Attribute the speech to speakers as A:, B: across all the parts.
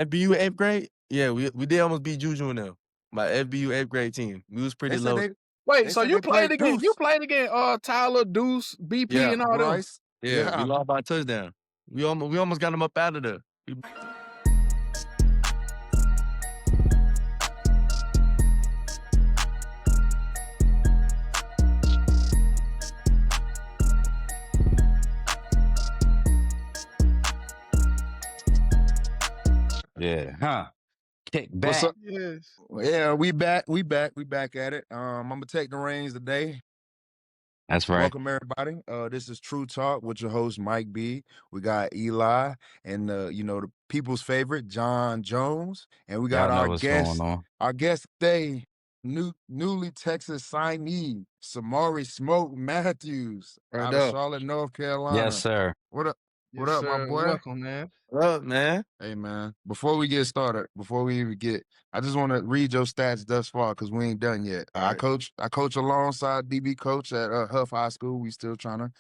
A: FBU 8th grade? Yeah, we did almost beat Juju and them. My FBU 8th grade team. We was pretty low.
B: Wait, so you played again? You played against Tyler, Deuce, BP, and all them.
A: Yeah, we lost by a touchdown. We almost got them up out of there.
C: Yeah, huh? Kick back.
D: What's up?
B: Yes.
D: Yeah, we back at it. I'm gonna take the reins today.
C: That's right.
D: Welcome everybody. This is True Talk with your host Mike B. We got Eli and the people's favorite John Jones, and we got our guest. Our guest today, newly Texas signee Samari Smoke Matthews out of Charlotte, North Carolina.
C: Yes, sir.
D: What up?
B: Yes,
D: what up,
B: sir.
D: my boy?
B: Welcome, man.
A: What up, man?
D: Hey, man. Before we get started, I just want to read your stats thus far because we ain't done yet. Right. I coach alongside DB coach at Huff High School. We still trying to,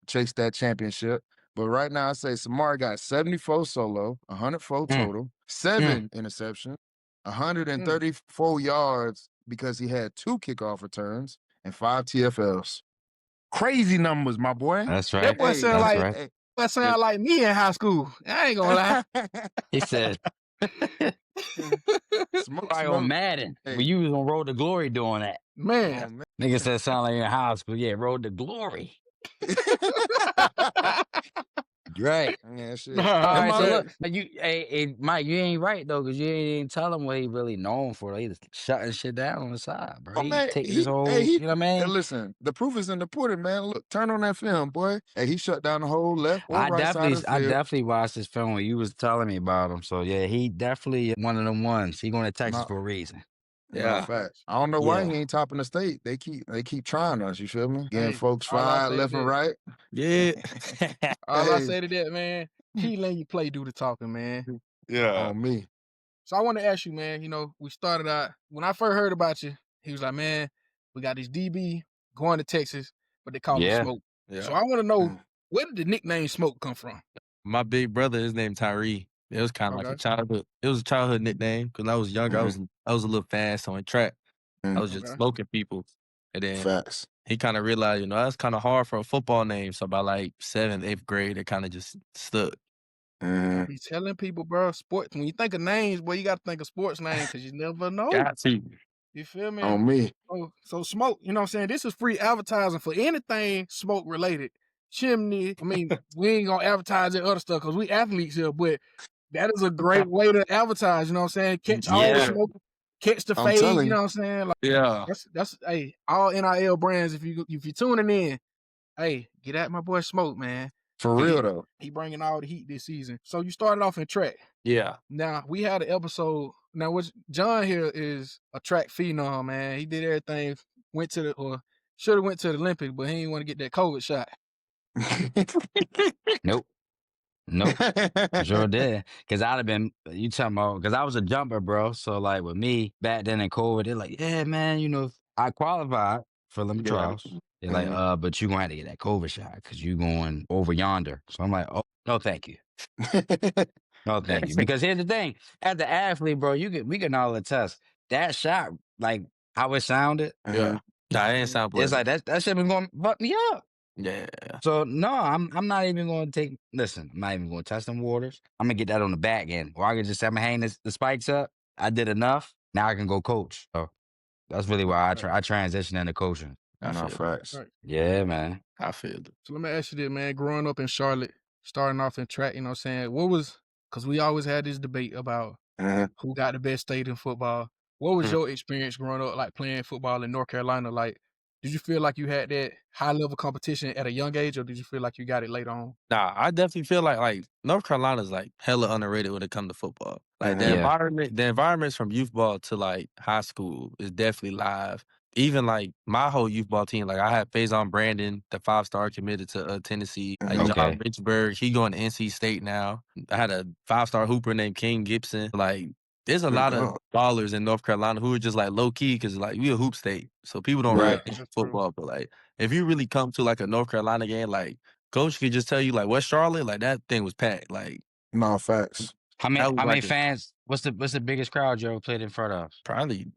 D: chase that championship. But right now, I say Samari got 74 solo, 104 total, 7 interceptions, 134 yards because he had 2 kickoff returns and 5 TFLs. Crazy numbers, my boy.
C: That's right.
B: That boy sound like me in high school. I ain't gonna lie.
C: He said, probably on Madden. When you was on Road to Glory doing that.
B: Man.
C: Nigga said sound like in high school. Yeah, Road to Glory. Right.
D: Yeah, shit.
C: All right, so look, hey, Mike, you ain't right though, because you ain't tell him what he really known for. He just shutting shit down on the side, bro. You know what I mean?
D: Hey, listen, the proof is in the pudding, man. Look, turn on that film, boy. Hey, he shut down the whole left or right side of the field.
C: I definitely watched this film when you was telling me about him. So yeah, he definitely one of them ones. He going to Texas for a reason.
D: Yeah, facts. I don't know why he ain't topping the state. They keep trying us. You feel me? Getting folks fired left and right.
A: Yeah.
B: All I say to that, man, he letting you play, do the talking, man.
A: Yeah.
D: On me.
B: So I want to ask you, man. We started out when I first heard about you. He was like, man, we got this DB going to Texas, but they call him Smoke. Yeah. So I want to know where did the nickname Smoke come from?
A: My big brother, his name T.R.U.E. It was kind of like a childhood. It was a childhood nickname because I was younger. I was a little fast on track. I was just smoking people, and then he kind of realized, that's kind of hard for a football name. So by like 7th, 8th grade, it kind of just stuck.
B: I be telling people, bro, sports. When you think of names, boy, you got to think of sports names because you never know.
A: Got to.
B: You feel me?
D: On me.
B: So Smoke, you know what I'm saying? This is free advertising for anything smoke related. Chimney. I mean, we ain't gonna advertise that other stuff because we athletes here, but that is a great way to advertise, you know what I'm saying? Catch all the smoke, catch the fade, you know what I'm saying? Like, that's all NIL brands. If you're tuning in, hey, get at my boy Smoke, man.
D: For real though.
B: He bringing all the heat this season. So you started off in track.
A: Yeah.
B: Now we had an episode. Now what John here is a track phenom, man. He did everything, should have went to the Olympics, but he didn't want to get that COVID shot.
C: Nope. Sure did. Because I'd have been, you talking about, because I was a jumper, bro. So like with me back then in COVID, they're like, yeah, man, I qualified for them trials. They're like, but you gonna have to get that COVID shot because you going over yonder. So I'm like, oh, no, thank you. No, thank you. Because here's the thing, as an athlete, bro, we can all attest that shot, like how it sounded.
A: Yeah. Nah, it ain't sound pleasant.
C: It's like that shit was gonna fuck me up.
A: Yeah.
C: So no, I'm not even going to I'm not even going to test them waters. I'm going to get that on the back end. Or I can just say I'm hang the spikes up. I did enough. Now I can go coach. So that's really why I transitioned into coaching.
D: Facts.
C: Yeah, man.
A: I feel it.
B: So let me ask you this, man. Growing up in Charlotte, starting off in track, you know what I'm saying? Because we always had this debate about who got the best state in football. What was your experience growing up, like playing football in North Carolina? Like, did you feel like you had that high-level competition at a young age, or did you feel like you got it later on?
A: Nah, I definitely feel like North Carolina's like hella underrated when it comes to football. Like the environments from youth ball to like high school is definitely live. Even like my whole youth ball team, like I had Faison Brandon, the 5-star committed to Tennessee. Like John Richburg, he going to NC State now. I had a 5-star hooper named King Gibson. Like there's a lot of ballers in North Carolina who are just like low key because like we a hoop state, so people don't really think football. But like if you really come to like a North Carolina game, like coach could just tell you like West Charlotte, like that thing was packed. Like
D: no facts.
C: How many fans? What's the biggest crowd you ever played in front of?
A: Probably,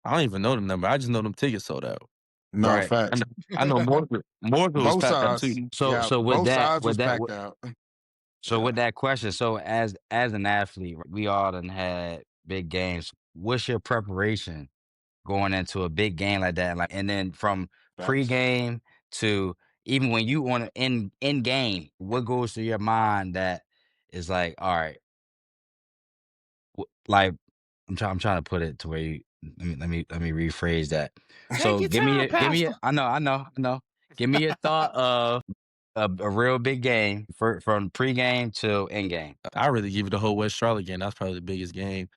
A: I don't even know the number. I just know them tickets sold out.
D: No,
C: Right.
D: facts.
A: I know more was
D: Both
A: packed out
D: sides.
A: too.
C: So with
D: both
C: that,
D: sides was packed out.
C: So with that question, so as an athlete, we all done had big games. What's your preparation going into a big game like that? Like, and then from
D: Facts.
C: pregame to even when you on in game, what goes through your mind that is like, all right, like I'm trying to put it to where you let me rephrase that.
B: Take
C: So
B: your
C: give me
B: time, Pastor.
C: I know. Give me your thought of a real big game from pregame to end game.
A: I really give it the whole West Charlotte game. That's probably the biggest game.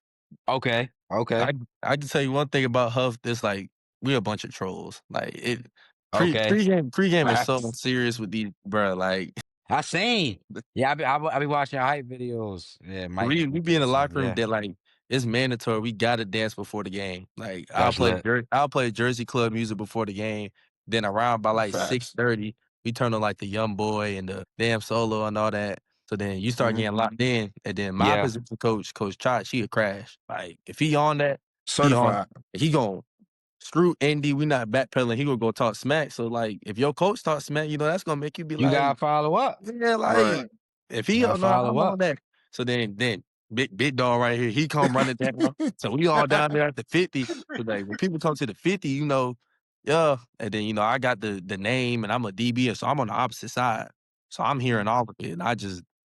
C: Okay.
A: I can tell you one thing about Huff. It's like we a bunch of trolls. Like it
C: Okay.
A: pregame is so serious with these, bro. Like
C: I seen. Yeah, I be watching hype videos. Yeah, Mike.
A: we be in the locker room
C: Yeah.
A: that like it's mandatory. We gotta dance before the game. Like
C: That's lit.
A: I'll play Jersey Club music before the game. Then around by like
D: Facts.
A: 6:30, we turn on like the Young Boy and the Damn Solo and all that. So then you start getting locked in, and then my position coach, Coach Chot, she a crash. Like if he on that,
D: Certified.
A: he gon' screw Andy. We not backpedaling. He gonna go talk smack. So like if your coach talk smack, that's gonna make you be
C: You
A: like,
C: gotta follow up.
A: yeah, like
D: Right.
A: if he
C: Gotta
A: don't know
C: follow
A: I'm
C: up.
A: on that. So then big dog right here, he come running down. So we all down there at the 50. So like when people come to the 50, yeah. And then I got the name and I'm a DB, so I'm on the opposite side. So I'm hearing all of it, and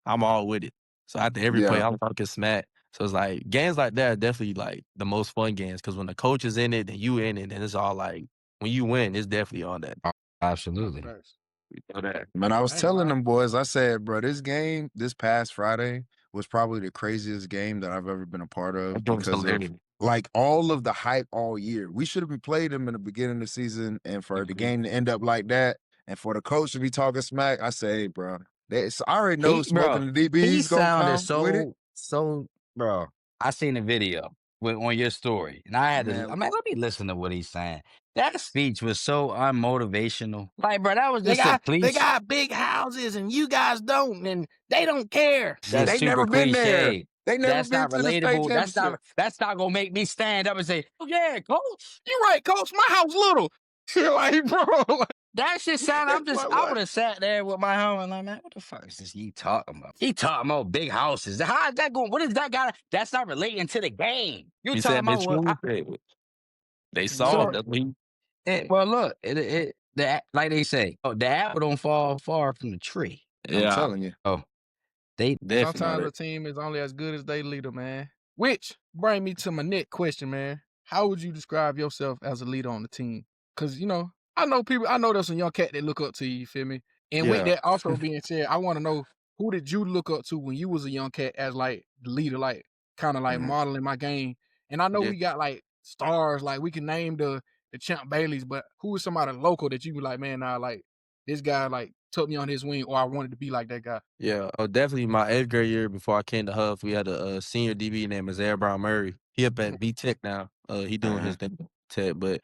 A: I'm all with it. So after every play, I'm talking smack. So it's like games like that are definitely like the most fun games because when the coach is in it, then you in it, and it's all like when you win, it's definitely on that.
C: Absolutely.
A: We know that.
D: Man, I was telling them boys, I said, bro, this game this past Friday was probably the craziest game that I've ever been a part of because of like all of the hype all year. We should have played them in the beginning of the season, and for the game to end up like that, and for the coach to be talking smack, I say, hey, bro, I already know smoking the DBs gonna come with it.
C: So, bro, I seen the video on your story, and I had to. I'm like, let me listen to what he's saying. That speech was so unmotivational. Like, bro, that was just
B: they got big houses and you guys don't, and they don't care.
C: That's
D: they
C: super
D: never been
C: cliche.
D: there. They never
C: That's
D: been
C: not
D: to the state
C: relatable.
D: championship.
C: That's not gonna make me stand up and say, "Oh yeah, coach,
B: You're right, coach. My house little." You're like, bro.
C: that shit sound." I
D: What?
C: would have sat there with my helmet like, man, what the fuck is this he talking about? He talking about big houses. How is that going? What is that guy? That's not relating to the game. You
A: He
C: talking
A: said
C: about what?
A: they saw
B: So-
A: that.
C: Well, look, like they say, the apple don't fall far from the tree.
A: Yeah.
D: I'm telling you.
C: Oh,
B: Sometimes a team is only as good as they leader, man. Which bring me to my next question, man. How would you describe yourself as a leader on the team? Because, I know there's some young cat that look up to you feel me? And with that also being said, I want to know, who did you look up to when you was a young cat as like the leader, like kind of like modeling my game? And I know we got like stars, like we can name the Champ Baileys, but who is somebody local that you be like, man, like this guy like took me on his wing, or I wanted to be like that guy?
A: Yeah, definitely my 8th grade year before I came to Huff, we had a senior DB named Isaiah Brown Murray. He up at B Tech now. He doing his thing at Tech, but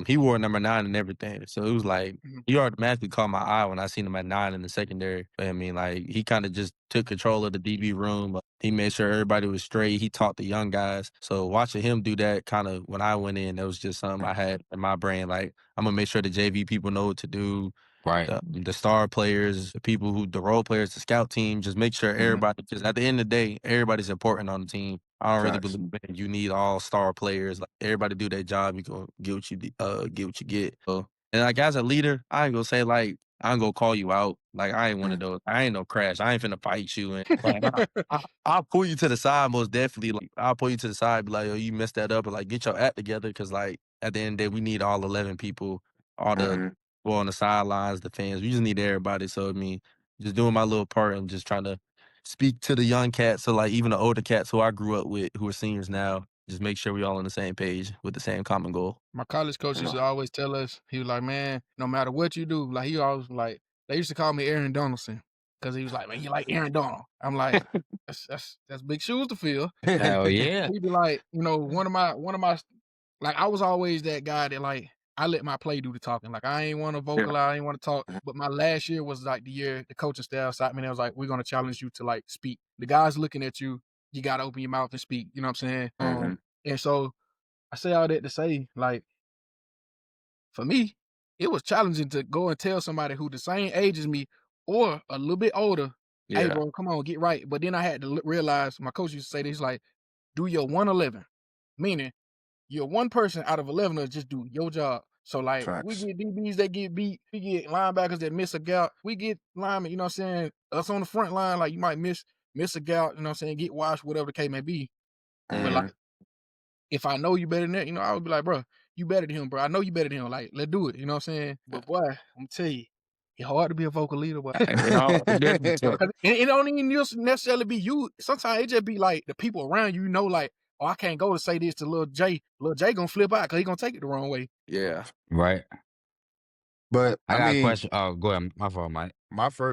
A: he wore number 9 and everything. So it was like he automatically caught my eye when I seen him at 9 in the secondary. I mean, like he kind of just took control of the DB room. He made sure everybody was straight. He taught the young guys. So watching him do that kind of when I went in, that was just something I had in my brain. Like I'm gonna make sure the JV people know what to do.
C: right.
A: The star players, the role players, the scout team, just make sure everybody, because at the end of the day, everybody's important on the team. I don't really believe that you need all star players. Like everybody do their job, you gonna get what you get. So, and like as a leader, I ain't gonna say like I ain't gonna call you out. Like I ain't one of those. I ain't no crash. I ain't finna fight you. And like, I'll pull you to the side most definitely. Like I'll pull you to the side, be like, "Yo, you messed that up," and like get your act together. Because like at the end of the day, we need all 11 people, all the on the sidelines, the fans. We just need everybody. So I mean, just doing my little part and just trying to speak to the young cats. So like even the older cats who I grew up with, who are seniors now, just make sure we all on the same page with the same common goal.
B: My college coach used to always tell us, he was like, man, no matter what you do, like he always like, they used to call me Aaron Donaldson. Cause he was like, man, you like Aaron Donald. I'm like, that's big shoes to fill.
C: Hell yeah.
B: He'd be like, one of my, like I was always that guy that like, I let my play do the talking. Like I ain't want to vocalize, I ain't want to talk. But my last year was like the year the coaching staff sat me and I was like, we're gonna challenge you to like speak. The guys looking at you, you gotta open your mouth and speak. You know what I'm saying?
D: Mm-hmm.
B: And so I say all that to say, like, for me, it was challenging to go and tell somebody who the same age as me or a little bit older, hey,
A: Yeah.
B: bro, come on, get right. But then I had to realize, my coach used to say this, like, do your 111, meaning you're one person out of 11 to just do your job. So, like, we
D: Facts.
B: get DBs that get beat, we get linebackers that miss a gap, we get linemen, you know what I'm saying? Us on the front line, like, you might miss a gap, you know what I'm saying? Get washed, whatever the case may be. But, like, if I know you better than that, you know, I would be like, bro, you better than him, bro. I know you better than him. Like, let's do it. You know what I'm saying? But boy, I'm gonna tell you, it's hard to be a vocal leader, boy.
A: It definitely tough.
B: It don't even necessarily be you. Sometimes it just be like the people around you, know, like, oh, I can't go to say this to Lil J. Lil J gonna flip out because he gonna take it the wrong way.
A: Yeah.
C: Right.
D: But
C: I got
D: mean,
C: a question. Oh, go ahead. My fault, Mike.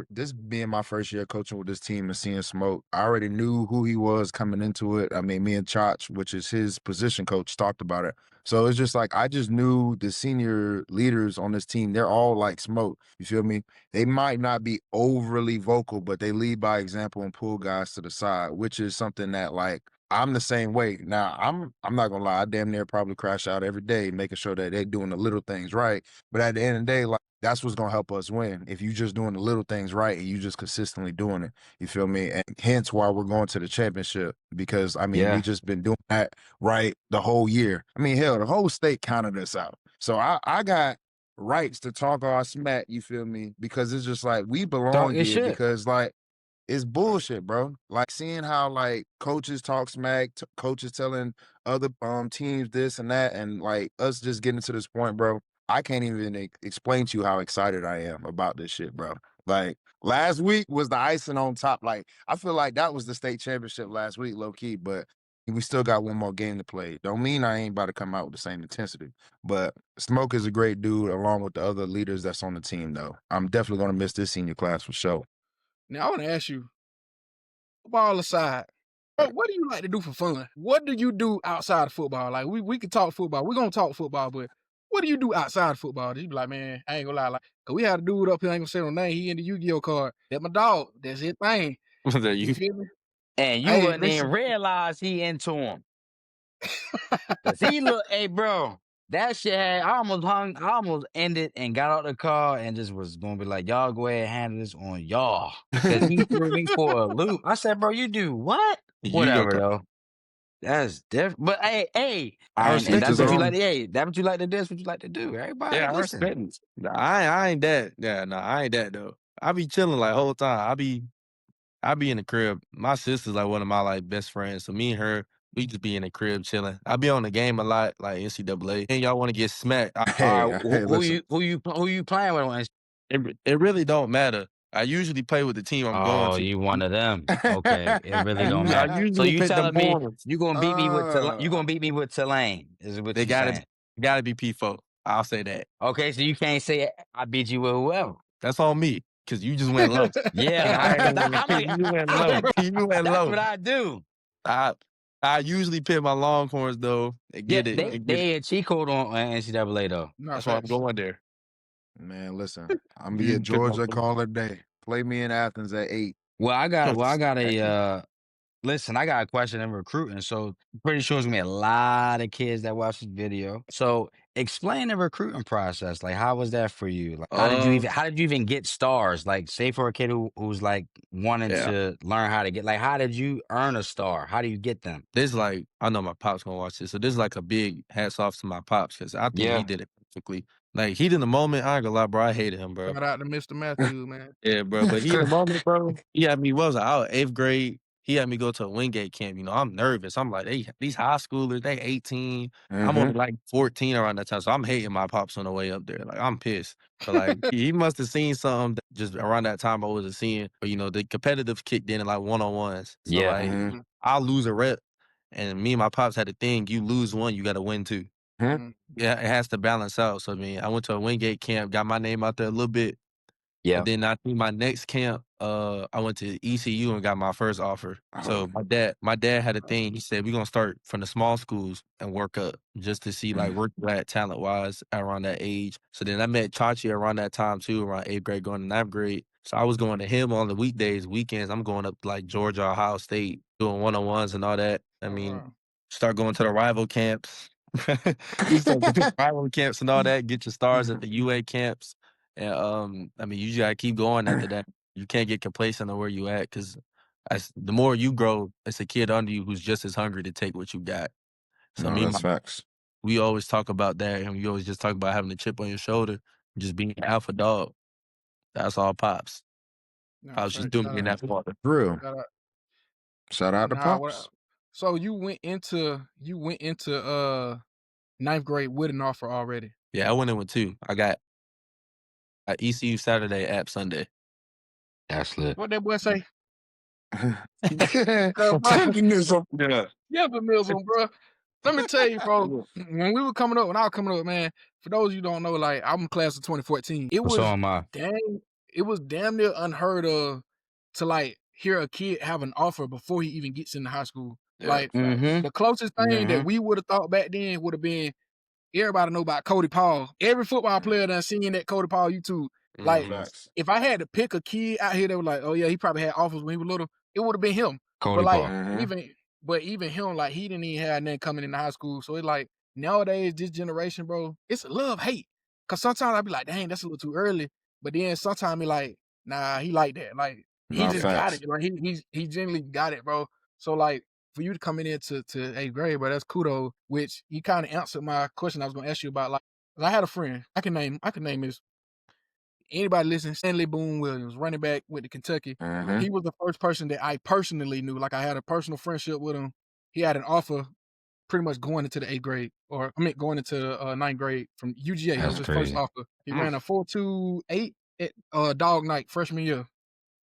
D: This being my first year coaching with this team and seeing Smoke, I already knew who he was coming into it. I mean, me and Chach, which is his position coach, talked about it. So it's just like I just knew the senior leaders on this team, they're all like Smoke. You feel me? They might not be overly vocal, but they lead by example and pull guys to the side, which is something that, like, I'm the same way. Now, I'm not gonna lie, I damn near probably crash out every day, making sure that they're doing the little things right. But at the end of the day, like, that's what's gonna help us win. If you just doing the little things right and you just consistently doing it. You feel me? And hence why we're going to the championship. Because I mean, we just been doing that right the whole year. I mean, hell, the whole state counted us out. So I got rights to talk our smack, you feel me? Because it's just like we belong here because, like, it's bullshit, bro. Like, seeing how, like, coaches talk smack, coaches telling other teams this and that, and, like, us just getting to this point, bro. I can't even explain to you how excited I am about this shit, bro. Like, last week was the icing on top. Like, I feel like that was the state championship last week, low key, but we still got one more game to play. Don't mean I ain't about to come out with the same intensity. But Smoke is a great dude, along with the other leaders that's on the team, though. I'm definitely gonna miss this senior class for sure.
B: Now I want to ask you, football aside, what do you like to do for fun? What do you do outside of football? Like, we can talk football. We're gonna talk football, but what do you do outside of football? You be like, man, I ain't gonna lie, like, cause we had a dude up here, I ain't gonna say no name. He in the Yu-Gi-Oh card. That my dog. That's his thing. You feel me?
C: And you
B: Hey,
C: wouldn't even
B: listen.
C: realize he into him. Cause he look, hey, bro, that shit I almost ended and got out the car and just was gonna be like, y'all go ahead and handle this on y'all. Cause he threw me for a loop. I said, bro, you do what? Whatever, though. That's different. But hey, and that's what you like to, that's what you like to do, that's what you like to do. Everybody,
A: Yeah, I
C: listen.
A: respect it. I ain't that. Yeah, no, I ain't that though. I be chilling like whole time. I be in the crib. My sister's like one of my like best friends. So me and her, we just be in the crib chilling. I be on the game a lot, like NCAA. And y'all want to get smacked?
C: Who you playing with?
A: It really don't matter. I usually play with the team I'm going to.
C: You one of them. Okay, it really don't
A: I
C: matter. So
A: usually
C: you
A: pick them
C: telling me
A: corners.
C: you gonna beat me with Tulane? Is what
A: They
C: you saying?
A: gotta be P4. I'll say that.
C: Okay, so you can't say I beat you with whoever.
A: That's on me, because you just went low.
C: Yeah,
A: I'm like, you went low. You went
C: that's
A: low.
C: what I do.
A: I usually pick my Longhorns though and get it.
C: They had cheat code on NCAA though.
A: That's why I'm going there.
D: Man, listen, I'm gonna get Georgia call a day. Play me in Athens at 8.
C: Well, I got a listen, I got a question in recruiting. So pretty sure it's gonna be a lot of kids that watch this video. So explain the recruiting process. Like, how was that for you? Like, how did you even get stars? Like, say for a kid who's like wanting to learn how to get, like, how did you earn a star? How do you get them?
A: This is like, I know my pops gonna watch this, so this is like a big hats off to my pops, because I think he did it perfectly. Like, heat in the moment, I ain't gonna lie, bro, I hated him, bro.
B: Shout out to Mr. Matthews, man.
A: Yeah, bro, but heat in the moment, bro, he had me, what was I was 8th grade. He had me go to a Wingate camp. You know, I'm nervous. I'm like, these high schoolers, they 18. I'm only like 14 around that time. So I'm hating my pops on the way up there. Like, I'm pissed. But like, he must have seen something that just around that time I wasn't seeing. But, you know, the competitive kicked in like one-on-ones. So like, I'll lose a rep. And me and my pops had a thing. You lose one, you got to win two. Yeah, it has to balance out. So, I mean, I went to a Wingate camp, got my name out there a little bit. Yeah. And then I think my next camp, I went to ECU and got my first offer. So my dad had a thing. He said, we're gonna start from the small schools and work up just to see like where you're at talent wise around that age. So then I met Chachi around that time too, around 8th grade going to 9th grade. So I was going to him on the weekdays, weekends. I'm going up to like Georgia, Ohio State, doing one-on-ones and all that. I mean, start going to the rival camps. You start going to rival camps and all that. Get your stars at the UA camps, and I mean, you just gotta keep going after that. You can't get complacent on where you at because the more you grow, it's a kid under you who's just as hungry to take what you got. So
D: that's facts.
A: We always talk about that, and we always just talk about having a chip on your shoulder, just being an alpha dog. That's all Pops. Pops just doing it in that part.
D: Real. Shout out to Pops.
B: So you went into 9th grade with an offer already?
A: Yeah, I went in with 2. I got ECU Saturday, App Sunday.
C: That's lit.
B: What that boy say?
D: Optimism.
B: Yeah, optimism, bro. Let me tell you, bro. When I was coming up, man. For those of you who don't know, like I'm class of 2014. It was damn near unheard of to like hear a kid have an offer before he even gets into high school.
A: Yeah,
B: like the closest thing that we would have thought back then would have been everybody know about Cody Paul. Every football player done seen that Cody Paul YouTube. Like if I had to pick a kid out here that was like, oh yeah, he probably had offers when he was little, it would have been him.
C: Cody
B: Paul. Even him, like he didn't even have nothing coming into high school. So it's like nowadays, this generation, bro, it's a love-hate. Cause sometimes I'd be like, dang, that's a little too early. But then sometimes he like, nah, he like that. Like he just got it. Like he genuinely got it, bro. So like for you to come into 8th grade, bro, that's kudos. Which you kind of answered my question I was gonna ask you about. Like, I had a friend. I can name his. Anybody listening? Stanley Boone Williams, running back with the Kentucky. He was the first person that I personally knew. Like I had a personal friendship with him. He had an offer, pretty much going into the 8th grade, going into 9th grade from UGA. That was his first offer. He ran a 4.28 at Dog Night freshman year.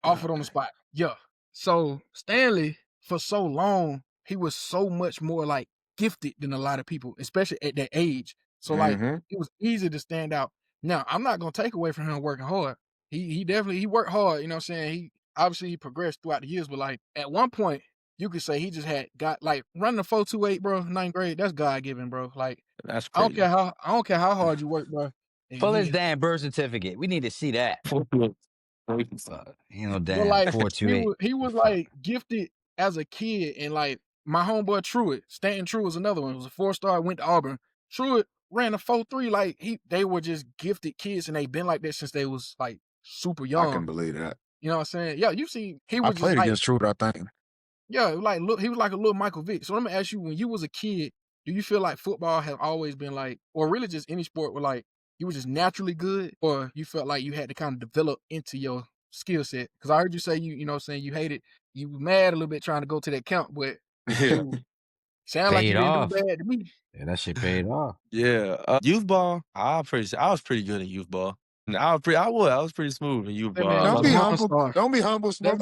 B: Offered on the spot. Yeah. So Stanley, for so long, he was so much more like gifted than a lot of people, especially at that age. So like it was easy to stand out. Now, I'm not gonna take away from him working hard. He definitely worked hard, you know what I'm saying? He progressed throughout the years, but like at one point, you could say he just got like running a 4.28, bro, 9th grade, that's God given, bro. Like
A: that's crazy.
B: I don't care how hard you work, bro.
C: Pull his damn birth certificate. We need to see that. You know, damn,
B: like,
C: 4.28.
B: He was like gifted as a kid, and like my homeboy T.R.U.E, Stanton T.R.U.E was another one. It was a 4-star, went to Auburn. T.R.U.E ran a 4.3. Like they were just gifted kids, and they've been like that since they was like super young.
D: I can believe that.
B: You know what I'm saying? Yeah, you see, he was.
D: I played against T.R.U.E, I think.
B: Yeah, like look, he was like a little Michael Vick. So let me ask you: when you was a kid, do you feel like football have always been like, or really just any sport, were like you were just naturally good, or you felt like you had to kind of develop into your skill set? Because I heard you say you know what I'm saying, you hated, you were mad a little bit trying to go to that camp, but sound like you didn't do bad to me.
C: Yeah, that shit paid off.
A: Yeah, youth ball. I was pretty good in youth ball. I was pretty smooth in youth ball.
D: Don't be humble. Don't be humble, Smoke.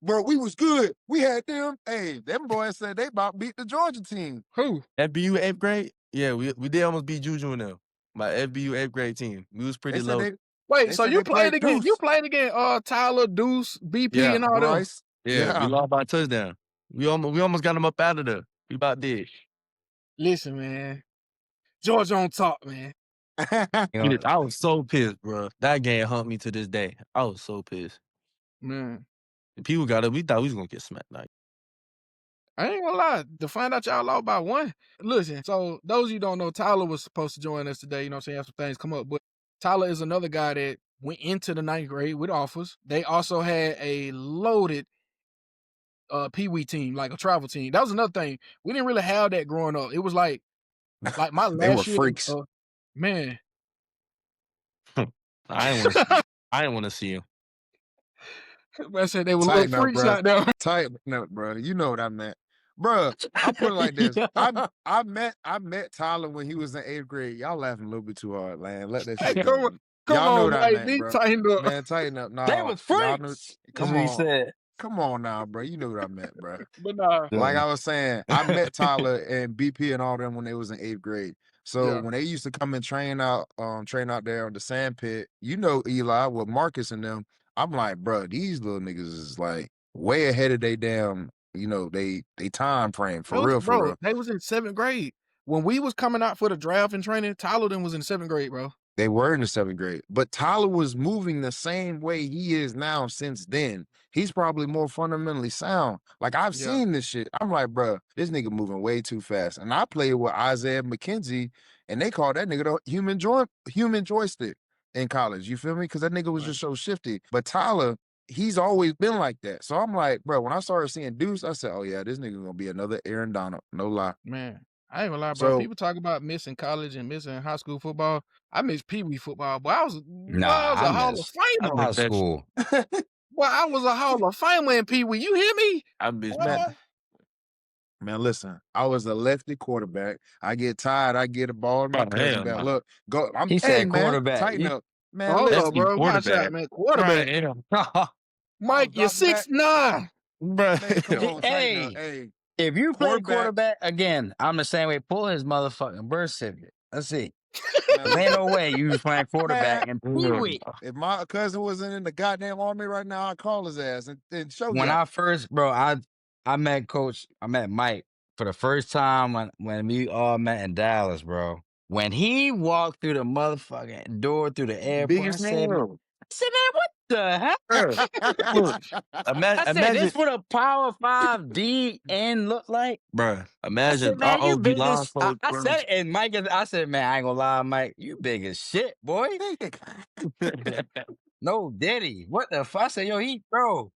D: Bro, we was good. We had them. Hey, them boys said they about beat the Georgia team.
B: Who?
A: FBU 8th grade? Yeah, we did almost beat Juju and them. My FBU 8th grade team. We was pretty low.
B: Wait, so you played against Tyler, Deuce, BP, and all
D: Bryce.
A: Yeah, we lost by a touchdown. We almost got them up out of there. We about did.
B: Listen, man. Georgia on top, man.
A: I was so pissed, bro. That game humped me to this day. I was so pissed.
B: Man.
A: People got it. We thought we was gonna get smacked. Like,
B: I ain't gonna lie. To find out y'all lost by 1. Listen, so those of you don't know, Tyler was supposed to join us today. You know what I'm saying? Have some things come up. But Tyler is another guy that went into the 9th grade with offers. They also had a loaded Peewee team, like a travel team. That was another thing. We didn't really have that growing up. It was like my last year.
D: They were freaks.
B: Man.
A: I didn't want to see him.
B: I said they were little freaks out there.
D: Tighten up, brother. You know what I meant. Bro, I put it like this. I met Tyler when he was in 8th grade. Y'all laughing a little bit too hard, man. Let that shit go. Y'all know what I meant, bro.
B: Tighten up.
D: Man, tighten up. Nah,
C: they was freaks.
D: Come on. Said. Come on now, bro. You know what I meant, bro.
B: But nah.
D: Like I was saying, I met Tyler and BP and all them when they was in 8th grade. So when they used to come and train out there on the sand pit, you know Eli with Marcus and them, I'm like, bro, these little niggas is like way ahead of they damn, you know, they time frame for real.
B: They was in 7th grade. When we was coming out for the draft and training, Tyler then was in 7th grade, bro.
D: They were in the 7th grade, but Tyler was moving the same way he is now since then. He's probably more fundamentally sound. Like, I've seen this shit. I'm like, bro, this nigga moving way too fast. And I played with Isaiah McKenzie, and they called that nigga the human joystick in college. You feel me? Because that nigga was just so shifty. But Tyler, he's always been like that. So I'm like, bro, when I started seeing Deuce, I said, oh yeah, this nigga gonna be another Aaron Donald. No lie.
B: Man, I ain't gonna lie, bro. People talk about missing college and missing high school football. I miss Peewee football, but I was a Hall of Famer.
C: High school.
B: Well, I was a Hall of Famer in Peewee. You hear me?
A: I miss
D: Man, listen, I was a lefty quarterback. I get tired, I get a ball in my cousin back. Look, go.
C: He said quarterback.
D: Tighten up. Man,
B: hold
D: listen,
B: up, bro. Watch out, man. Quarterback. Mike, you're 6'9".
A: Bro.
D: Come on,
C: hey, if you play quarterback again, I'm the same way. Pull his motherfucking birth certificate. Let's see. Ain't no way you was playing quarterback and Peewee.
D: If my cousin wasn't in the goddamn army right now, I'd call his ass and show you.
C: When I first, bro, I met Mike for the first time when we all met in Dallas, bro. When he walked through the motherfucking door through the airport, I said, man, what the heck? I said, this what a Power 5 DN look like?
A: Bro, imagine
C: man,
A: our OD line folks.
C: I said it, and Mike, I said, man, I ain't gonna lie, Mike, you big as shit, boy. No, Diddy. What the fuck? I said, yo, bro.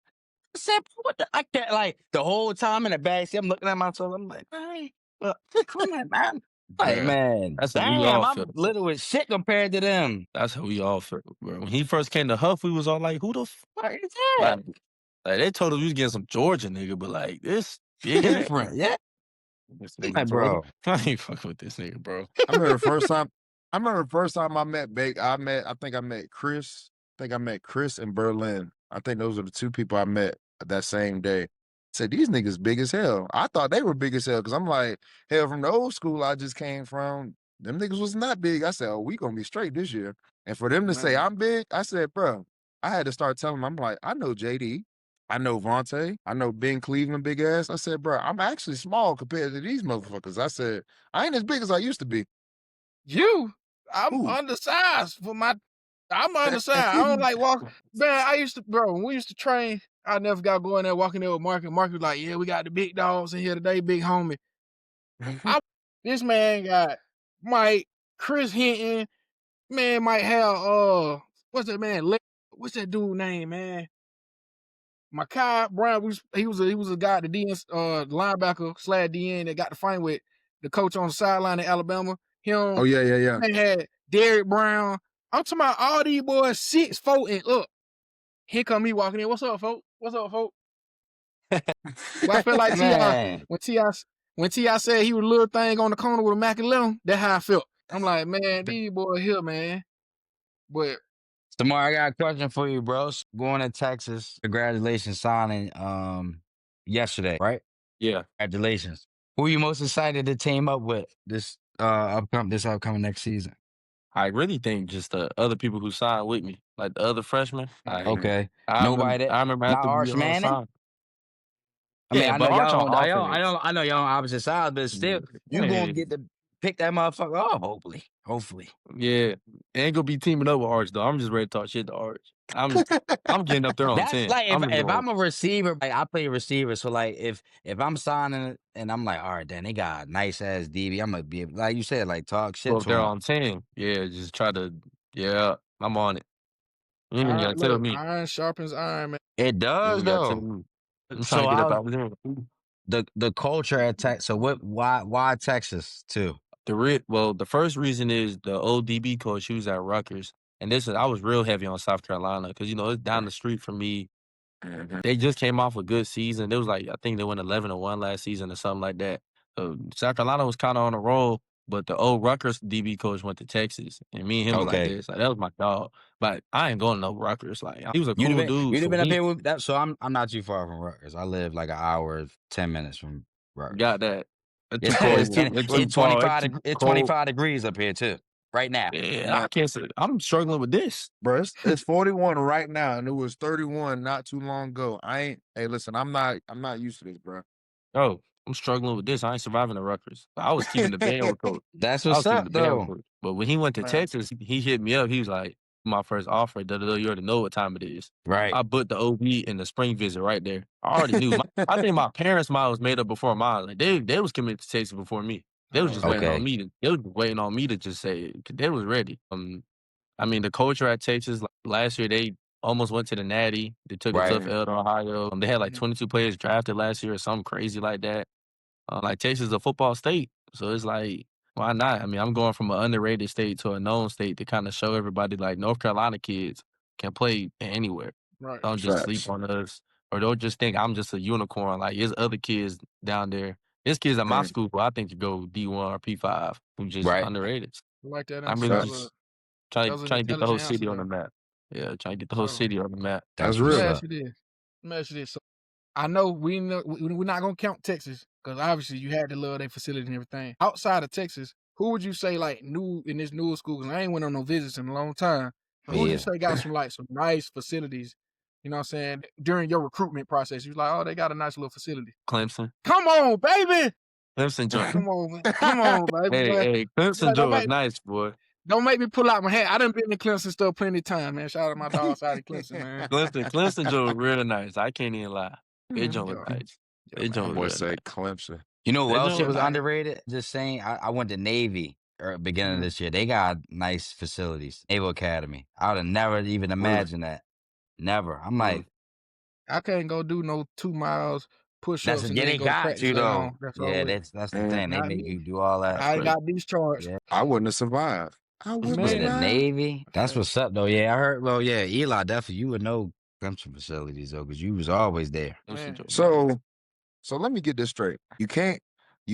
C: I said, what the? I can't, like, the whole time in the backseat, I'm looking at myself, I'm like, man, come on, man. Like, man,
A: that's
C: damn, I'm little as shit compared to them.
A: That's how we all feel, bro. When he first came to Huff, we was all like, who the fuck is
C: that?
A: Like, they told us we was getting some Georgia nigga, but like, this big
C: different, yeah.
A: This nigga,
C: bro.
A: I ain't fucking with this nigga, bro.
D: I remember the first time I met Bake, I think I met Chris. I think I met Chris in Berlin. I think those are the two people I met that same day. Said, these niggas big as hell. I thought they were big as hell because I'm like, hell, from the old school I just came from, them niggas was not big. I said, oh, we gonna be straight this year. And for them to say I'm big, I said, bro, I had to start telling them, I'm like, I know JD, I know Vontae, I know Ben Cleveland, big ass. I said, bro, I'm actually small compared to these motherfuckers. I said, I ain't as big as I used to be.
B: I'm undersized for my. I'm undersized. I don't like walking. Man, when we used to train, I never got going there walking there with Mark. And Mark was like, yeah, we got the big dogs in here today, big homie. This man got Mike, Chris Hinton, man might have, what's that man? What's that dude name, man? Makai Brown, he was a guy, the DN, linebacker / DN that got the fight with the coach on the sideline in Alabama. Him.
D: Oh, yeah.
B: They had Derrick Brown. I'm talking about all these boys 6'4" and up. Here come me walking in. What's up, folks? Well, I feel like T.R. when T.R. said he was a little thing on the corner with a Mac 11, that's how I felt. I'm like, man, these boys here, man. But
C: Samari, I got a question for you, bro. Going to Texas, congratulations signing yesterday, right?
A: Yeah.
C: Congratulations. Who are you most excited to team up with this upcoming next season?
A: I really think just the other people who signed with me, like the other freshmen.
C: Okay.
A: I remember after
C: Arch Manning? I mean, I know y'all on opposite sides, but still, you're going to get to pick that motherfucker off, hopefully.
A: Yeah. Ain't going to be teaming up with Arch, though. I'm just ready to talk shit to Arch. I'm getting up there on 10.
C: Like, if I'm a receiver, like, I play receiver, so, like, if I'm signing and I'm like, all right, then they got a nice-ass DB, I'm going to be able, like you said, like, talk shit to
A: they're
C: him.
A: on 10. Yeah, just try to, I'm on it. You ain't got to tell me.
B: Iron sharpens iron, man.
C: It does, though.
A: So
C: the culture at Texas. So why Texas too?
A: The first reason is the old DB coach. He was at Rutgers, and I was real heavy on South Carolina because it's down the street from me. They just came off a good season. It was like I think they went 11-1 last season or something like that. So South Carolina was kind of on a roll, but the old Rutgers DB coach went to Texas, and me and him was like this. Like that was my dog. But I ain't going to no Rutgers. Like he was a cool dude.
C: You'd have been up here with that. So I'm not too far from Rutgers. I live like an hour, 10 minutes from Rutgers.
A: Got that.
C: It's 25 degrees up here too. Right now.
A: Yeah, I can't say I'm struggling with this.
D: Bro, it's 41 right now, and it was 31 not too long ago. Hey, listen, I'm not used to this, bro.
A: Oh, I'm struggling with this. I ain't surviving the Rutgers. I was keeping the band with coach.
C: That's
A: I
C: what's
A: was keeping
C: up,
A: the band with
C: though.
A: coach. But when he went to Texas, he hit me up. He was like, my first offer, you already know what time it is.
C: Right.
A: I booked the OB in the spring visit right there. I already knew. I think my parents' mind was made up before mine. Like they was committed to Texas before me. They was just waiting on me. They was waiting on me to just say it. They was ready. I mean, the culture at Texas, like, last year, they almost went to the Natty. They took a tough L to Ohio. They had like 22 players drafted last year or something crazy like that. Like, Texas is a football state. So it's like, why not? I mean, I'm going from an underrated state to a known state to kind of show everybody, like, North Carolina kids can play anywhere.
B: Right.
A: Don't just sleep on us. Or don't just think I'm just a unicorn. Like, there's other kids down there. There's kids at my school who I think could go D1 or P5 who just underrated.
B: I like that
A: I
B: answer.
A: really just trying to get the whole city on the map. Yeah, trying to get the whole city on the map.
D: That's real.
B: Let me ask you this. So, I know we're not gonna count Texas because obviously you had to love their facility and everything. Outside of Texas, who would you say like new in this newer school? Because I ain't went on no visits in a long time. Who would you say got some nice facilities? You know what I'm saying? During your recruitment process, you was like, oh, they got a nice little facility.
A: Clemson.
B: Come on, baby.
A: Clemson joint.
B: Come on, man. Come on, baby.
A: Hey, Clemson joint was nice, boy.
B: Don't make me pull out my hat. I done been in Clemson stuff plenty of time, man. Shout out to my dog side of Clemson, man.
A: Clemson joint was real nice. I can't even lie. They joint was nice. They joint was
D: say Clemson.
C: You know what else shit was underrated? Just saying, I went to Navy beginning of this year. They got nice facilities. Naval Academy. I would have never even imagined that. Never. I'm like,
B: I can't go do no 2 miles push-ups and
C: they
B: then go
C: got
B: practice
C: you though.
B: on.
C: That's the thing. They make you do all that.
B: I got discharged.
C: Yeah.
D: I wouldn't have survived. I wouldn't have survived.
C: The Navy. That's what's up though. Yeah, I heard. Well, yeah, Eli definitely. You would know Clemson facilities though, because you was always there.
D: So let me get this straight. You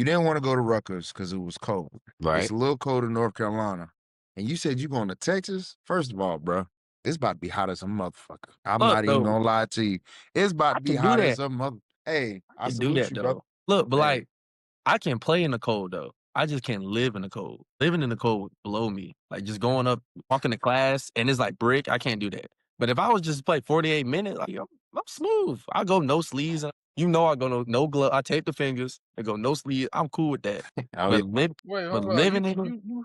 D: didn't want to go to Rutgers because it was cold.
C: Right.
D: It's a little cold in North Carolina. And you said you're going to Texas? First of all, bro, it's about to be hot as a motherfucker. I'm not even going to lie to you. It's about to be hot as a mother. Hey, I salute you, bro.
A: Look, but like, I can play in the cold, though. I just can't live in the cold. Living in the cold would blow me. Like, just going up, walking to class, and it's like brick, I can't do that. But if I was just to play 48 minutes, like, I'm smooth. I go no sleeves. You know I go no glove. I tape the fingers. I go no sleeves. I'm cool with that. But living in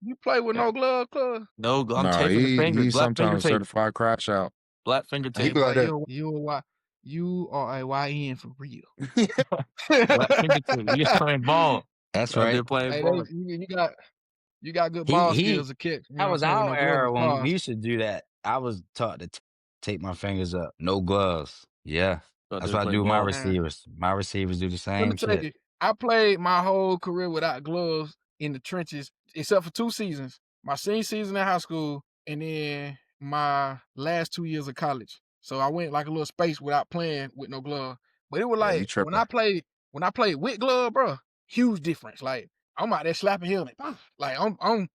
B: you play with no glove, cuz?
A: No glove. I'm taping the fingers.
D: He's sometimes certified crash out.
A: Black finger tape.
B: You are a YN for real.
A: Black finger tape. You playing ball.
C: That's right.
A: Playing ball.
B: You got good ball skills to kick.
C: That was our era when we used to do that. I was taught to take my fingers up, no gloves. Yeah. That's what I do with my receivers. My receivers do the same shit.
B: I played my whole career without gloves in the trenches, except for 2 seasons. My senior season in high school, and then my last 2 years of college. So I went like a little space without playing with no glove. But it was like when I played with glove, bro, huge difference. Like I'm out there slapping him, like I'm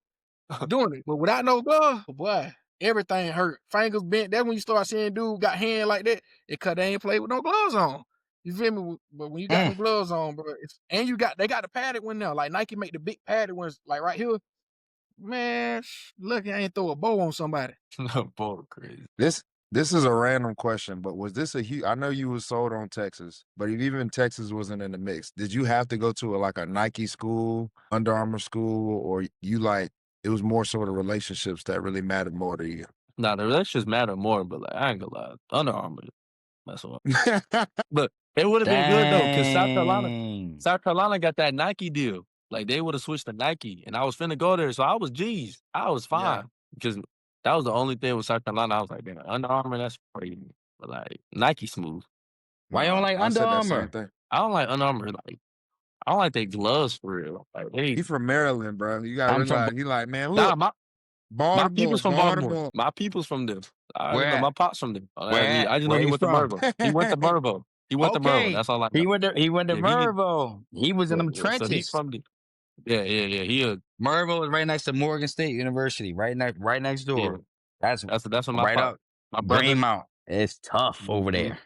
B: doing it. But without no glove, boy, everything hurt. Fingers bent. That's when you start seeing dude got hand like that. It cause they ain't played with no gloves on. You feel me? But when you got the gloves on, bro, they got the padded one now. Like Nike make the big padded ones, like right here. Man, look, I ain't throw a bow on somebody.
A: No, bow crazy.
D: This is a random question, but was this I know you was sold on Texas, but if even Texas wasn't in the mix, did you have to go to a Nike school, Under Armour school, or you it was more sort of relationships that really mattered more to you?
A: Nah, the relationships matter more, but like I ain't gonna lie, Under Armour, that's what. But it would have been good though, because South Carolina got that Nike deal. Like they would have switched to Nike, and I was finna go there, so I was G's. I was fine because that was the only thing with South Carolina. I was like, man, Under Armour, that's crazy. But like Nike smooth.
C: Why you don't like Under Armour?
A: I don't like Under Armour. Like I don't like their gloves for real. Like
D: he from Maryland, bro. You gotta realize he like, man, look.
A: My people's from Baltimore. My people's from them. My pop's from them. I just know he went to Mervo. He went to Mervo. He went to Mervo. That's all I know.
C: He went to Mervo. He was in them trenches.
A: So he's from the. Yeah.
C: Mervo is right next to Morgan State University. Right next door.
A: Yeah. That's what my
C: right
A: pop,
C: up.
A: My brother.
C: Greenmount. It's tough over there.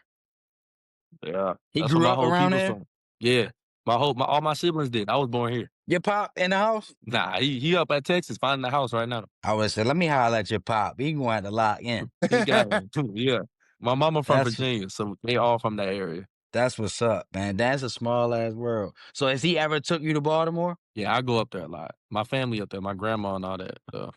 A: Yeah.
C: He grew up around there.
A: From. Yeah. All my siblings did. I was born here.
C: Your pop in the house?
A: Nah, he up at Texas, finding the house right now.
C: I would say, let me holler at your pop. He gonna have to lock in.
A: He got it too. Yeah. My mama from Virginia, so they all from that area.
C: That's what's up, man. That's a small ass world. So has he ever took you to Baltimore?
A: Yeah, I go up there a lot. My family up there, my grandma and all that. I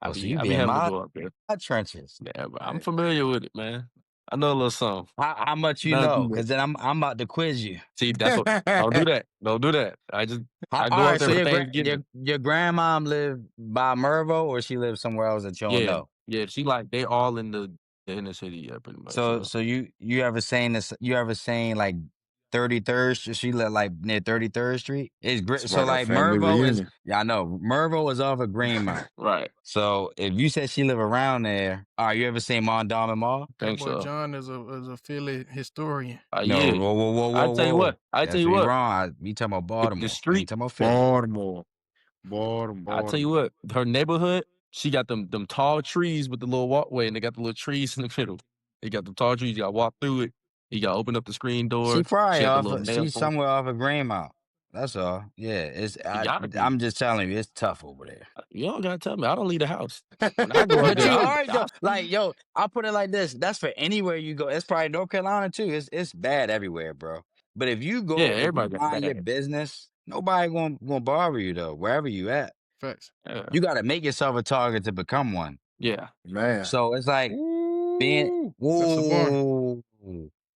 C: Oh, so
A: be
C: you be in
A: having to
C: my
A: go up there.
C: trenches.
A: Yeah, but I'm familiar with it, man. I know a little something.
C: How much you
A: Nothing
C: know?
A: too much.
C: Because then I'm about to quiz you.
A: See, that's what. Don't do that. Don't do that. I
C: All
A: go up
C: right,
A: there
C: so
A: for Thanksgiving.
C: your grandmom live by Mervo, or she lives somewhere else that you don't know?
A: Yeah. She like they all in the inner city, yeah, pretty much.
C: So you ever seen this? You ever seen like 33rd? She live like near 33rd Street.
D: It's
C: So
D: like a
C: like
D: family
C: Mervo is.
D: reunion.
C: Yeah, I know Mervo is off of Greenmount.
A: Right.
C: So if you said she live around there, you ever seen Mondawmin Mall?
B: That
A: Think
B: boy
A: so.
B: John is a Philly historian.
C: No,
A: Yeah.
C: whoa.
A: I tell you what.
C: That's where you wrong. You talking about
A: The
C: Baltimore? We ain't
A: street.
C: talking about Philly.
D: Baltimore.
A: I tell you what. Her neighborhood. She got them tall trees with the little walkway, and they got the little trees in the middle. They got them tall trees. You got to walk through it. You got to open up the screen door. She got the little nail.
C: She's somewhere off of Greenmount. That's all. Yeah, I'm just telling you, it's tough over there.
A: You don't gotta tell me. I don't leave the house. When I go up
C: But
A: there,
C: you already though. Like, yo, I'll put it like this. That's for anywhere you go. It's probably North Carolina too. It's bad everywhere, bro. But if you go, if you
A: everybody got
C: mind your
A: bad.
C: business, nobody gonna bother you though. Wherever you at,
B: Facts.
C: you got to make yourself a target to become one.
A: Yeah,
D: Man.
C: So it's like being.
B: That's a bar.
C: Whoa.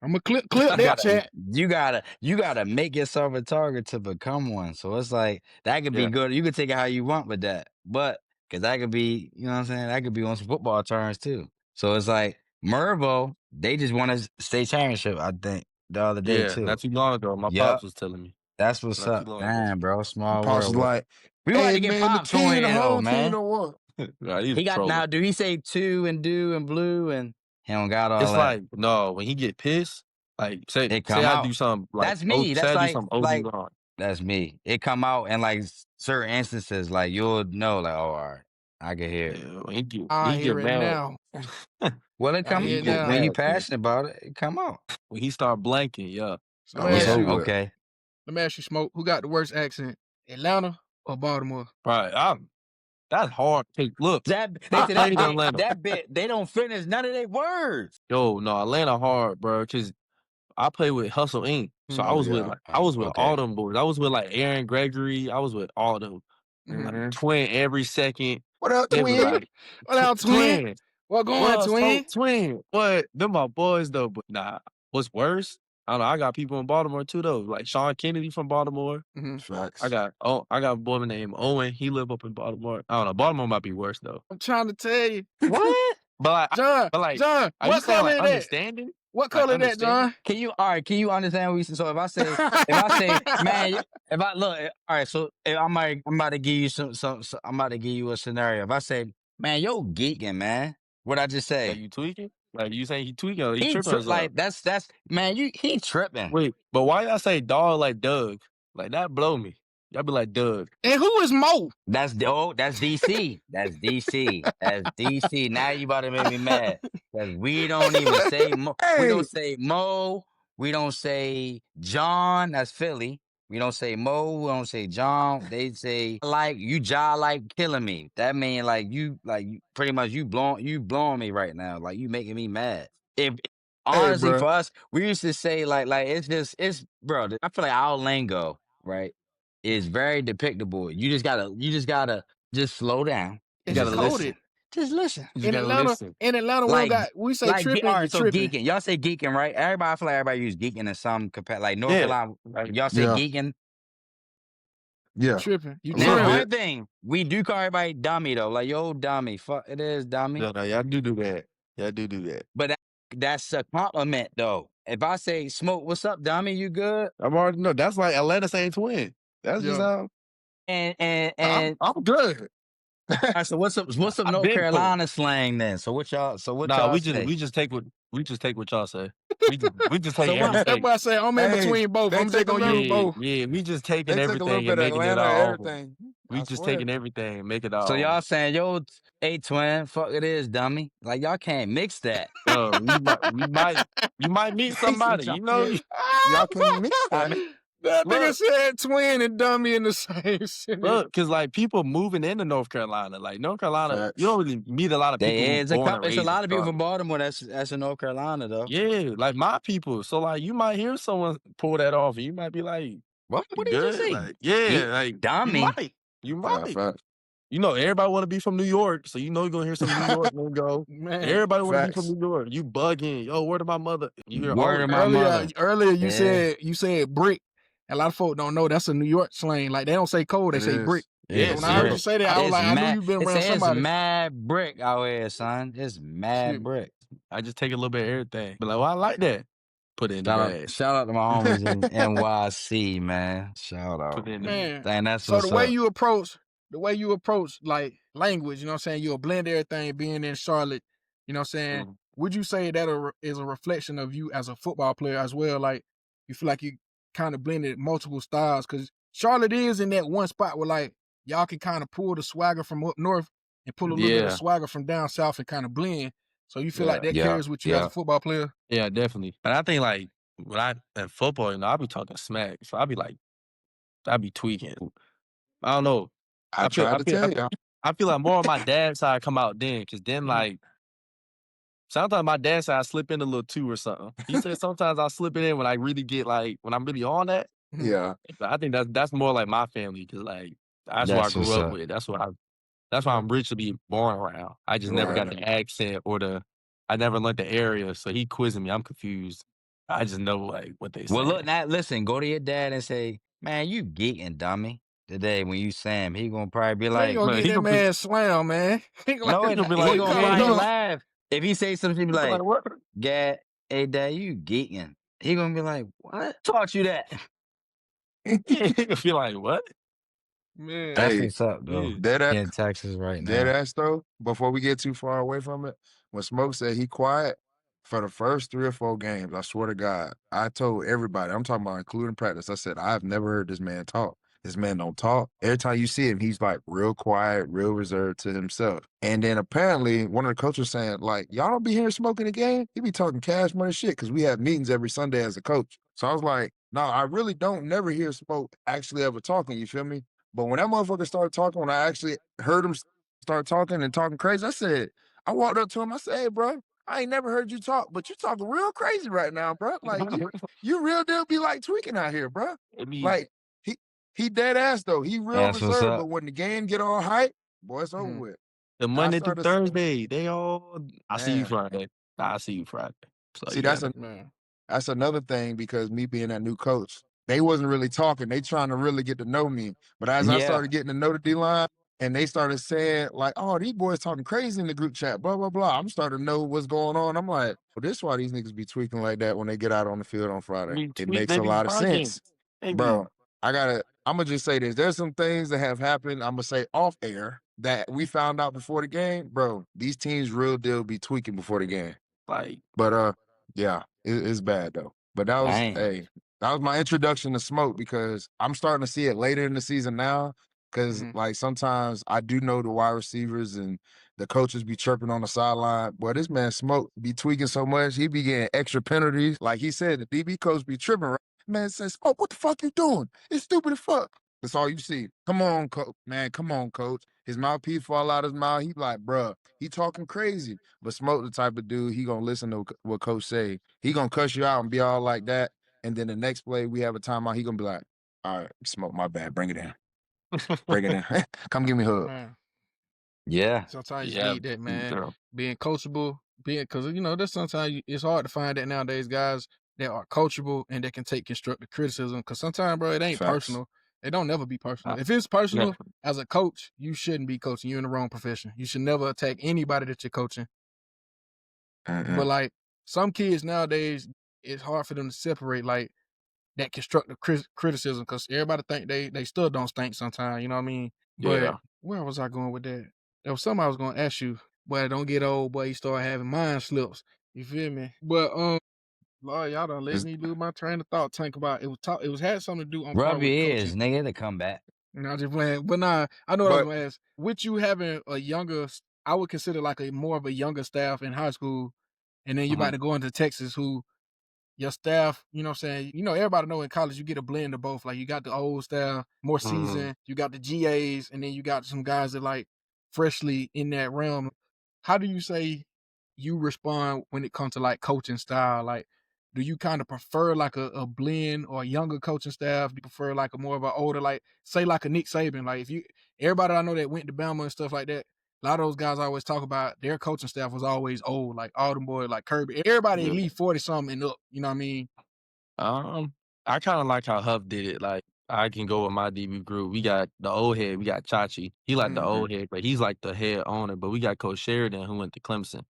B: I'm gonna clip that chat.
C: You gotta make yourself a target to become one. So it's like that could be good. You could take it how you want with that, but because that could be, you know what I'm saying, that could be on some football terms too. So it's like Mervo, they just won a state championship, I think, the other day too.
A: not too long ago. My pops was telling me.
C: That's what's
A: Not
C: up,
A: too long
C: man, bro. Small
D: Pops
C: world.
D: like,
C: We about
D: hey
C: to get
D: man, the
C: Pops on
D: team, the
C: here though,
D: whole team,
C: man.
D: or what?
A: Nah,
C: He got
A: trolling.
C: now. Do he say two and do and blue and he don't got all
A: It's
C: that?
A: like no, when he get pissed, like say I do something like
C: that's me. That's
A: say I
C: like
A: do something OD wrong.
C: That's me. It come out in like certain instances, like you'll know, like, oh, all right, I can hear it.
A: Yeah, when he
B: hear
A: get
B: it
A: mad.
B: now.
C: Well, it come when you passionate about it. It come out
A: when he start blanking. Yeah.
B: So let me ask you, Smoke, who got the worst accent, Atlanta or Baltimore?
A: Right. That's hard. Hey, look,
C: that bit. They don't finish none of their words.
A: Yo, no, Atlanta hard, bro. Cause I play with Hustle Inc. So I was with all them boys. I was with like Aaron Gregory. I was with all them. Like, Twin every second.
D: What up, Twin?
B: What up, Twin? What going, Twin?
A: Twin. What? Them my boys though. But nah, what's worse? I don't know. I got people in Baltimore too though. Like Sean Kennedy from Baltimore.
D: Facts.
A: I got a boy named Owen. He live up in Baltimore. I don't know. Baltimore might be worse though.
B: I'm trying to tell you.
C: What?
B: But John, what color is that?
A: Understanding?
B: What color is that, John?
C: Can you understand what we said? So if I say, man, if I look, all right, so if I'm about to give you I'm about to give you a scenario. If I say, man, yo geeking, man. What'd I just say?
A: Like you tweaking? Like you saying he tweaking or he tripping?
C: Like that's man, he tripping.
A: Wait, but why y'all say dog like Doug? Like that blow me. Y'all be like Doug.
B: And who is Mo?
C: That's DC. That's DC. That's DC. Now you about to make me mad. Because we don't even say Mo. Hey. We don't say Mo. We don't say John. That's Philly. We don't say Mo. We don't say John. They say like you like killing me. That mean like you pretty much you blowing me right now. Like you making me mad. Honestly, for us, we used to say like it's bro. I feel like our lingo, right, is very depictable. You just gotta slow down.
B: You gotta listen.
C: Just listen.
B: In Atlanta, we say like, tripping.
C: All right, so
B: tripping.
C: Geeking. Y'all say geeking, right? I feel like everybody use geeking in some capacity. Like North Carolina, y'all say geeking.
D: Yeah.
B: Tripping. You
C: tripping. One thing, we do call everybody dummy though. Like, yo, dummy. Fuck, it is dummy.
A: No, y'all do that. Y'all do that.
C: But that's a compliment though. If I say, Smoke, what's up, dummy? You good?
A: I'm already know. That's like Atlanta saying twin. That's just how.
C: And
A: I'm good.
C: All right, so what's up North Carolina slang then? So what y'all say?
A: We just take what y'all say. We just take everything.
B: That's why I say I'm in between both. I'm just gonna use both.
A: Yeah, we just taking everything and making it all. Everything. We just taking everything and make it all.
C: So y'all saying, yo, hey twin, fuck it is, dummy. Like y'all can't mix that.
A: You might meet somebody, you know.
D: Y'all can mix that.
B: That nigga said twin and dummy in the same sentence.
A: Look, because like people moving into North Carolina, like North Carolina, you don't really meet a lot of people
C: It's
A: born and raised.
C: a lot of people from Baltimore that's in North Carolina though.
A: Yeah, like my people. So like you might hear someone pull that off, and you might be like,
C: "What? What did you say?
A: Like, yeah, like
C: dummy.
A: You might. You know, everybody want to be from New York, so you know you're gonna hear some New York lingo.
B: Man,
A: everybody want to be from New York. You bugging, yo, word of my mother. You hear
C: word of my mother.
B: Earlier you said brick. A lot of folk don't know that's a New York slang. Like they don't say cold, they say brick.
A: Yeah,
B: when I heard you say that, I was like, I knew you've been around somebody.
C: It's mad brick out here, son. It's mad brick.
A: I just take a little bit of everything. But like, well, I like that. Put it in the bag.
C: Shout out to my homies in NYC, man. Shout out.
A: Put it in
B: man.
C: Dang, that's
B: so
C: what's
B: the way you approach like language, you know what I'm saying? You'll blend everything being in Charlotte, you know what I'm saying? Would you say that is a reflection of you as a football player as well? Like you feel like you kind of blended multiple styles because Charlotte is in that one spot where like y'all can kind of pull the swagger from up north and pull a little bit of swagger from down south and kind of blend. So you feel like that carries with you as a football player?
A: Yeah, definitely. But I think like when in football, you know, I be talking smack. So I be tweaking. I don't know. I feel like more on my dad's side come out then, because then like sometimes my dad's side I slip in a little too or something. He said sometimes I slip it in when I really get like when I'm really on that.
D: Yeah.
A: But I think that's more like my family because like that's what I grew up with. That's why I'm rich to be born around. I just never got the accent or I never learned the area. So he quizzing me. I'm confused. I just know like what they say.
C: Well, look, now listen, go to your dad and say, man, you geeking, dummy. Today when you say him, he gonna probably be like,
B: he gonna get that man slam, man.
C: He gonna laugh. If he say something, he be like, Gad, hey dad, you geeking. He gonna be like, what? Taught you that?
A: He gonna be like, what?
B: Man.
C: That's what's up, though. In Texas right now.
D: Dead ass though, before we get too far away from it, when Smoke said he quiet for the first 3 or 4 games, I swear to God, I told everybody, I'm talking about including practice, I said, I've never heard this man talk. This man don't talk. Every time you see him, he's like real quiet, real reserved to himself. And then apparently one of the coaches saying, like, y'all don't be hearing Smoke in the game? He be talking cash money shit because we have meetings every Sunday as a coach. So I was like, no, I really don't never hear Smoke actually ever talking, you feel me? But when that motherfucker started talking, when I actually heard him start talking and talking crazy, I walked up to him, I said, hey, bro, I ain't never heard you talk, but you talking real crazy right now, bro. Like, you real deal be like tweaking out here, bro. Like, he dead ass, though. He real reserved, but when the game get all hype, boy, it's over with.
A: The Monday through Thursday, they all, I see you Friday. I see you Friday. So
D: see, that's another thing because me being that new coach, they wasn't really talking. They trying to really get to know me. But as I started getting to know the D-line, and they started saying, like, oh, these boys talking crazy in the group chat, blah, blah, blah. I'm starting to know what's going on. I'm like, well, this is why these niggas be tweaking like that when they get out on the field on Friday. It makes a lot of sense. Bro, I'm going to just say this. There's some things that have happened, I'm going to say off air, that we found out before the game. Bro, these teams real deal be tweaking before the game.
A: Like,
D: but, yeah, it's bad, though. But that was, that was my introduction to Smoke because I'm starting to see it later in the season now. Because, like, sometimes I do know the wide receivers and the coaches be chirping on the sideline. Boy, this man Smoke be tweaking so much, he be getting extra penalties. Like he said, the DB coach be tripping. Right? Man says, Smoke, what the fuck you doing? It's stupid as fuck. That's all you see. Come on, coach. Man, come on, coach. His mouthpiece fall out his mouth. He like, bruh, he talking crazy. But Smoke the type of dude, he gonna listen to what coach say. He gonna cuss you out and be all like that. And then the next play, we have a timeout. He gonna be like, all right, Smoke, my bad. Bring it in. Bring it in. Come give me a hug.
B: Man.
C: Yeah.
B: Sometimes you need that, man. Being coachable, because, you know, there's sometimes it's hard to find that nowadays, guys that are coachable and that can take constructive criticism. Because sometimes, bro, it ain't personal. It don't never be personal. If it's personal, as a coach, you shouldn't be coaching. You're in the wrong profession. You should never attack anybody that you're coaching. But, like, some kids nowadays, it's hard for them to separate, like, that constructive criticism because everybody think they still don't stink sometimes, you know what I mean? But where was I going with that? There was something I was going to ask you. Boy, don't get old, boy. You start having mind slips. You feel me? But, Lord, y'all done let me lose my train of thought. Think about it. It was had something to do on
C: rub your ears, nigga, to come back.
B: No, just playing. But nah, I know what I was going to ask. With you having a younger, I would consider like more of a younger staff in high school, and then you about to go into Texas who your staff, you know what I'm saying? You know, everybody know in college you get a blend of both. Like you got the old staff, more seasoned, you got the GAs, and then you got some guys that like freshly in that realm. How do you say you respond when it comes to like coaching style? Like, do you kind of prefer like a blend or a younger coaching staff? Do you prefer like a more of an older, like say like a Nick Saban? Like if you everybody I know that went to Bama and stuff like that, a lot of those guys always talk about their coaching staff was always old, like all them boys, like Kirby. Everybody at least 40 something and up. You know what I mean?
A: I kind of like how Huff did it. Like I can go with my DB group. We got the old head. We got Chachi. He like the old head, but he's like the head owner. But we got Coach Sheridan who went to Clemson.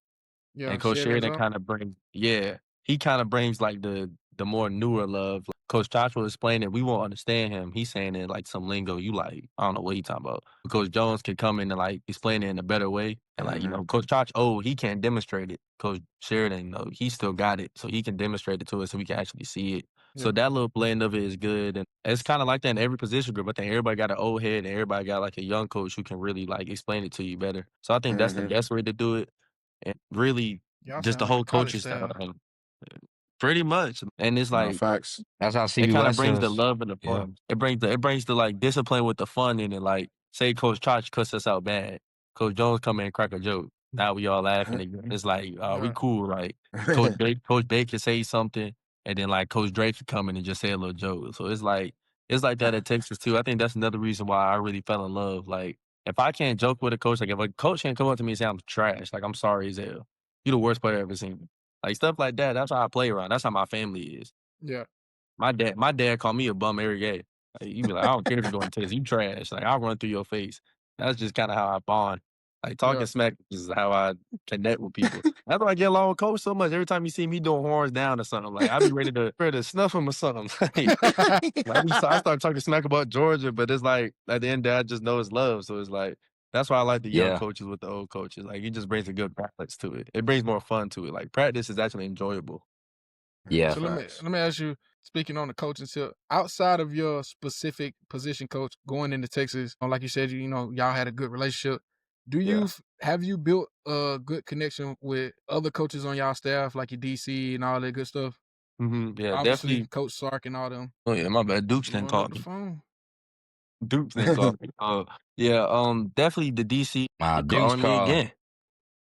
B: Yeah,
A: And Coach
B: Sheridan's
A: Sheridan
B: up.
A: kind of brings, he kind of brings like the more newer love. Coach Josh will explain it. We won't understand him. He's saying it like some lingo. You like, I don't know what he talking about. But Coach Jones can come in and like explain it in a better way. And like, you know, Coach Josh, he can't demonstrate it. Coach Sheridan, he still got it. So he can demonstrate it to us so we can actually see it. So that little blend of it is good. And it's kind of like that in every position group. I think everybody got an old head and everybody got like a young coach who can really like explain it to you better. So I think that's the best way to do it. And really,
B: Y'all
A: just
B: sound
A: the
B: like a
A: whole
B: college
A: coaching
B: staff.
A: style. Pretty much. And it's like
D: facts.
C: That's how
A: it
C: CB
A: kind of
C: West
A: brings the
C: is.
A: love and the
C: Yeah.
A: fun. It brings the like discipline with the fun in it. Like say Coach Chach cuss us out bad. Coach Jones come in and crack a joke. Now we all laughing again. It's like we cool, right? Coach Drake can say something, and then like Coach Drake can come in and just say a little joke. So it's like that at Texas too. I think that's another reason why I really fell in love. Like if I can't joke with a coach, like if a coach can't come up to me and say I'm trash, like I'm sorry as hell. You the worst player I ever seen. Like stuff like that. That's how I play around. That's how my family is.
B: Yeah.
A: My dad called me a bum every day. Like, you be like, I don't care if you're going to Texas, you trash. Like I'll run through your face. That's just kind of how I bond. Like talking smack is how I connect with people. That's why I get along with Coach so much. Every time you see me doing horns down or something, like I be ready to snuff him or something. I start talking smack about Georgia, but it's like at the end of the day, I just know it's love. So it's like that's why I like the young
C: Yeah.
A: coaches with the old coaches. Like it just brings a good balance to it. It brings more fun to it. Like practice is actually enjoyable.
C: Yeah.
B: So let me ask you, speaking on the coaching tip, outside of your specific position coach going into Texas, like you said, you know, y'all had a good relationship. Do you have you built a good connection with other coaches on y'all staff, like your DC and all that good stuff?
A: Yeah,
B: Obviously,
A: definitely.
B: Coach Sark and all them.
A: Oh yeah, my bad. Dukes didn't
B: Blowing
A: call
B: up the
A: me.
B: phone.
A: Dukes didn't call me. Definitely the DC
C: Duke's
A: calling me
C: calling.
A: again.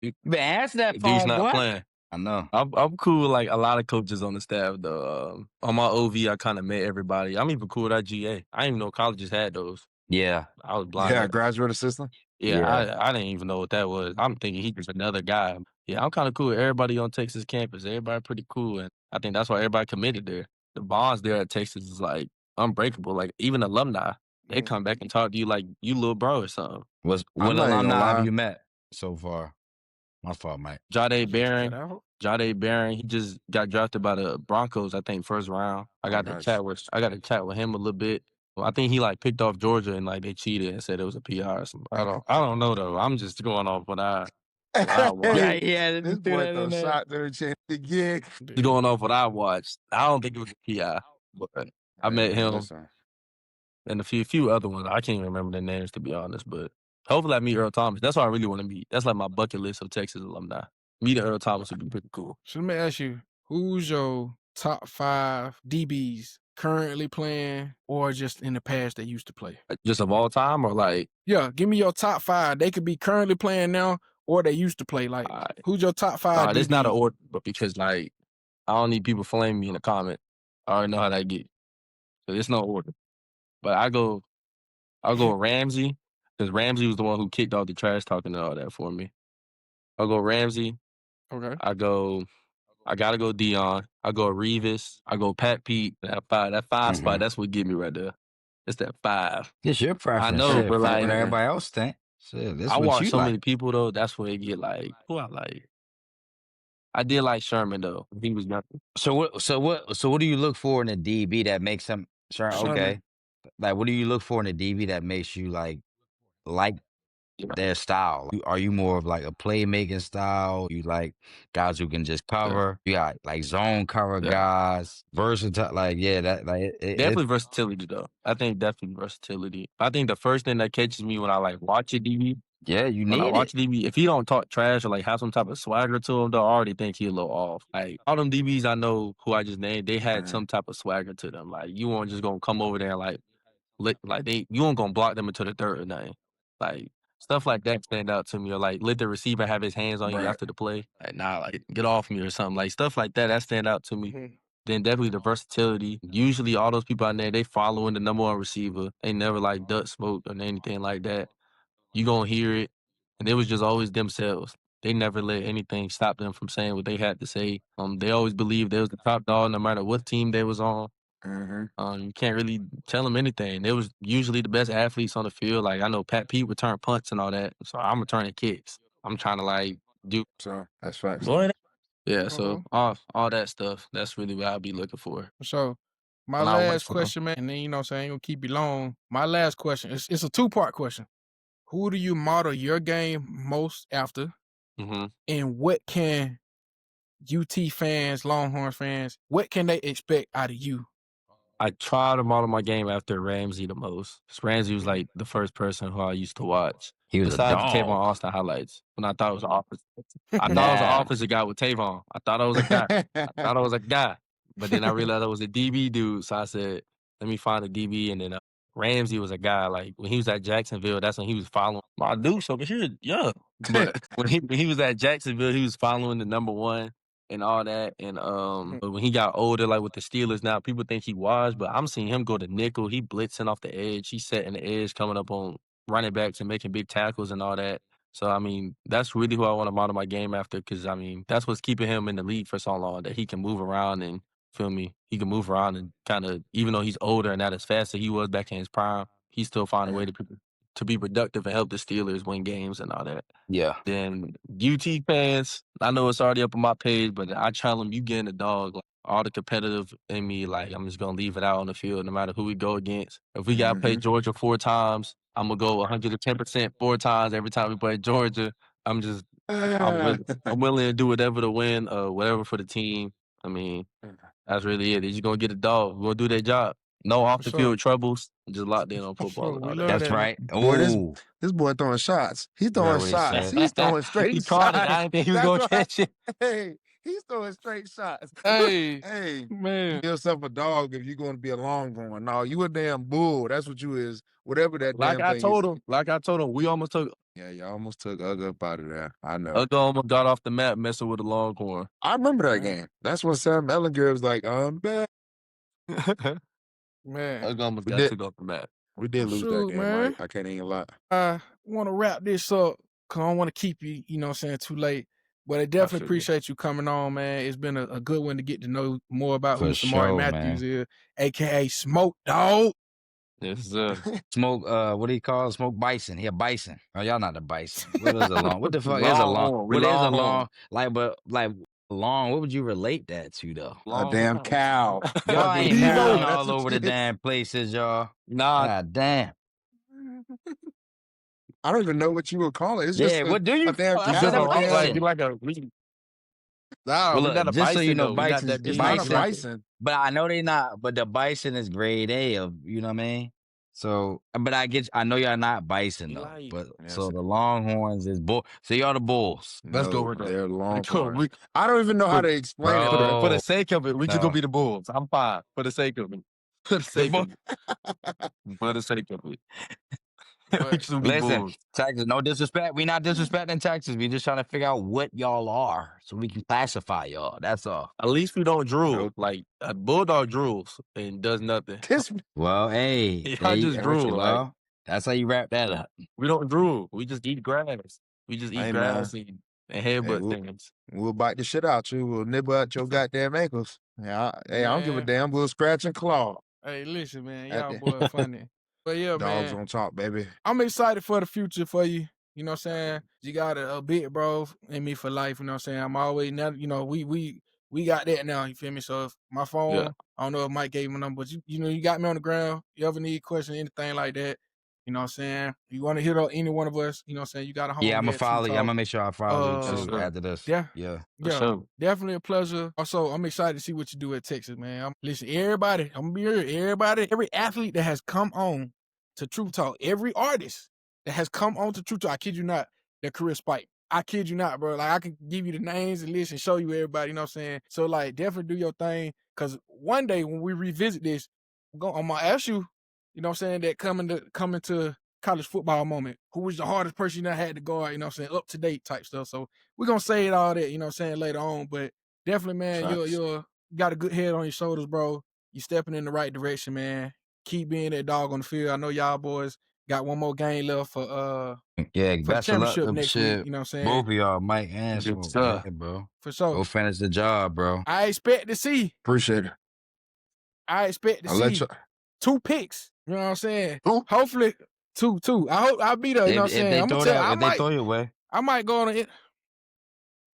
C: You better answer that
A: Dukes
C: phone,
A: not
C: boy.
A: playing.
C: I know.
A: I'm cool with like a lot of coaches on the staff though. On my OV, I kind of met everybody. I'm even cool with that GA. I didn't even know colleges had those.
C: Yeah.
A: I was blind.
D: Yeah, graduate assistant.
A: Yeah, I didn't even know what that was. I'm thinking he's just another guy. Yeah, I'm kind of cool with everybody on Texas campus. Everybody pretty cool, and I think that's why everybody committed there. The bonds there at Texas is like unbreakable. Like even alumni, they come back and talk to you like you little bro or something.
C: What
D: not even gonna
C: alumni have
D: lie.
C: you met so far? My fault, Mike.
A: Jade Barron, he just got drafted by the Broncos, I think, first round. I got to chat with him a little bit. Well, I think he like picked off Georgia and like they cheated and said it was a PR or something. I don't know though. I'm just going off what I watched.
D: This boy throw shot to the chance to gig.
A: Just going off what I watched. I don't think it was a PI, but I met him and a few other ones. I can't even remember their names to be honest, but hopefully I meet Earl Thomas. That's what I really want to meet. That's like my bucket list of Texas alumni. Meeting Earl Thomas would be pretty cool.
B: So let me ask you, who's your top 5 DBs currently playing or just in the past that used to play?
A: Just of all time or like?
B: Yeah, give me your top 5. They could be currently playing now or they used to play. Like, who's your top 5 DBs?
A: It's not an order, but because like I don't need people flaming me in the comment. I already know how that get. So it's no order. But I'll go Ramsey, because Ramsey was the one who kicked off the trash talking and all that for me. I'll go Ramsey.
B: Okay.
A: I gotta go Dion. I go Revis. I go Pat Pete. That five spot, that's what get me right there. It's that 5.
C: It's your preference.
A: I know, but like
C: what everybody else think. Shit, this
A: I
C: what
A: watch
C: you
A: so
C: like.
A: many people though. That's where it get like who I like. I did like Sherman though. He was nothing.
C: So what do you look for in a DB that makes him Sherman? Okay. Like what do you look for in a DB that makes you like their style? Are you more of like a playmaking style? You like guys who can just cover? You got like zone cover guys, versatile. Like
A: definitely versatility though. I think definitely versatility. I think the first thing that catches me when I like watch a DB
C: Yeah, you
A: When I
C: need
A: watch
C: it.
A: DB, if he don't talk trash or like have some type of swagger to him, they'll already think he a little off. Like all them DBs I know who I just named, they had some type of swagger to them. Like you weren't just gonna come over there and you weren't gonna block them into the dirt or nothing. Like stuff like that stand out to me. Or like let the receiver have his hands on you after the play. Like nah, like get off me or something. Like stuff like that stand out to me. Then definitely the versatility. Usually all those people out there, they following the number one receiver. They never like duck smoke or anything like that. You gonna hear it. And it was just always themselves. They never let anything stop them from saying what they had to say. They always believed they was the top dog no matter what team they was on. You can't really tell them anything. They was usually the best athletes on the field. Like I know Pat Pete returned punts and all that, so I'm returning kicks. I'm trying to like do
D: So that's facts.
A: yeah. So all that stuff. That's really what I'll be looking for.
B: So my
A: When I watch
B: last
A: film.
B: question, man, and then you know what I'm saying, I ain't gonna keep you long. My last question, it's a two-part question. Who do you model your game most after? And what can UT fans, Longhorns fans, what can they expect out of you?
A: I try to model my game after Ramsey the most. 'Cause Ramsey was like the first person who I used to watch.
C: He was a
A: Besides the Kevin
C: dog.
A: Austin highlights. When I thought it was an opposite. I thought it was an offensive guy with Tavon. I thought I was a guy. But then I realized I was a DB dude. So I said, let me find a DB. And then Ramsey was a guy. Like when he was at Jacksonville, that's when he was following my dude. So but he was young. But when he was at Jacksonville, he was following the number one and all that. And but when he got older, like with the Steelers now, people think he was, but I'm seeing him go to nickel. He blitzing off the edge. He's setting the edge, coming up on running backs and making big tackles and all that. So I mean, that's really who I want to model my game after, because I mean, that's what's keeping him in the league for so long, that he can move around and feel me. He can move around and kind of, even though he's older and not as fast as he was back in his prime, he still find a way to be productive and help the Steelers win games and all that.
C: Yeah.
A: Then UT fans, I know it's already up on my page, but I tell them you getting a dog. Like, all the competitive in me, like I'm just gonna leave it out on the field no matter who we go against. If we gotta play Georgia 4 times, I'm gonna go 110% 4 times every time we play Georgia. I'm willing to do whatever to win, whatever for the team. I mean, that's really it. They're just gonna get a dog. We're gonna do their job. No off the field troubles. Just locked in on football. And all that.
C: That's right.
D: Boy,
C: Ooh.
D: this boy throwing shots. He's
C: You heard
D: throwing
C: what he
D: shots.
C: said.
D: He's throwing straight
A: He
D: shots.
A: caught it. I didn't think he was
D: That's
A: gonna
D: right.
A: catch it.
D: Hey, he's throwing straight shots.
B: Hey,
D: Hey,
B: man.
D: give yourself a dog if you're going to be a longhorn. No, you a damn bull. That's what you is. Whatever that
A: Like
D: damn
A: I
D: thing
A: told
D: is.
A: him, we almost took.
D: Yeah, y'all almost took Ugg up out of there. I know.
A: Ugg almost got off the map messing with the Longhorn.
D: I remember that game. That's when Sam Ellinger was like, I'm back.
B: Man.
A: Ugg almost got took off the map.
D: We did lose that game,
B: man.
D: Mike. I can't even lie.
B: I want to wrap this up because I don't want to keep you, you know what I'm saying, too late. But I definitely appreciate you coming on, man. It's been a good one to get to know more about who Samari Matthews is, a.k.a. Smoke Dog.
A: Yes, sir.
C: Smoke, what do you call it? Smoke Bison. He a bison. Oh, y'all not a bison. What is a long? What the fuck is a long? What is a long? Like long, what would you relate that to, though?
D: A damn cow.
C: Y'all ain't moving all over the damn places, y'all.
A: Nah.
C: God damn.
D: I don't even know what you would call it. It's just
C: what do you?
D: a damn
C: I
D: cow.
C: said a
A: like
C: bison.
A: Nah,
C: Well,
A: we're not a
C: just
A: bison,
C: so you know,
A: though. We're not
C: bison,
A: that big.
D: It's not a bison.
C: But I know they not. But the bison is grade A of, you know what I mean? So, but I know y'all not bison though. But so the Longhorns is bull. So y'all the Bulls.
A: Let's go with that.
D: They're Longhorns. I don't even know how to explain it.
A: For the sake of it, we just gonna be the Bulls. I'm fine. For the sake of it. For the sake of it. For the sake of it.
C: Listen, Texas, no disrespect. We not disrespecting Texas. We just trying to figure out what y'all are so we can classify y'all. That's all.
A: At least we don't drool. Like a bulldog drools and does nothing.
C: Well, hey,
A: I just drool.
C: Well, that's how you wrap that up.
A: We don't drool. We just eat grass. We just eat grass and headbutt things.
D: We'll bite the shit out you. We'll nibble at your goddamn ankles. Yeah, I don't give a damn. We'll scratch and claw.
B: Hey, listen, man. Y'all boy funny. But yeah,
D: Dogs
B: man.
D: on top, baby.
B: I'm excited for the future for you. You know what I'm saying? You got a big bro in me for life. You know what I'm saying? I'm always now. You know we got that now. You feel me? So if my phone, I don't know if Mike gave me a number, but you know you got me on the ground. You ever need a question, anything like that? You know what I'm saying? You want to hit up any one of us? You know what I'm saying? You got a home.
C: Yeah, I'm gonna follow you. I'm gonna make sure I follow you too after this.
B: Yeah,
C: Sure.
B: Definitely a pleasure. Also, I'm excited to see what you do at Texas, man. Listen, everybody, I'm gonna be here. Every athlete that has come on to Truth Talk, every artist that has come onto True Talk, I kid you not, their career spike. I kid you not, bro. Like, I can give you the names and list and show you everybody, you know what I'm saying? So, like, definitely do your thing, because one day when we revisit this, I'm going to ask you, you know what I'm saying, that coming to college football moment, who was the hardest person you had to guard, you know what I'm saying, up to date type stuff. So we're going to say it all that, you know what I'm saying, later on. But definitely, man, you got a good head on your shoulders, bro. You stepping in the right direction, man. Keep being that dog on the field. I know y'all boys got one more game left for the
C: best of luck.
B: championship next week. You know what I'm saying?
C: Both of y'all, Mike and Smoke. Yeah, bro.
B: For sure.
C: Go finish the job, bro.
B: I expect to see.
D: Appreciate it.
B: I expect to see 2 picks. You know what I'm saying? Hopefully 2. I hope I'll be there. You know what I'm saying?
C: I'm gonna tell. If they throw you away,
B: I might go on it.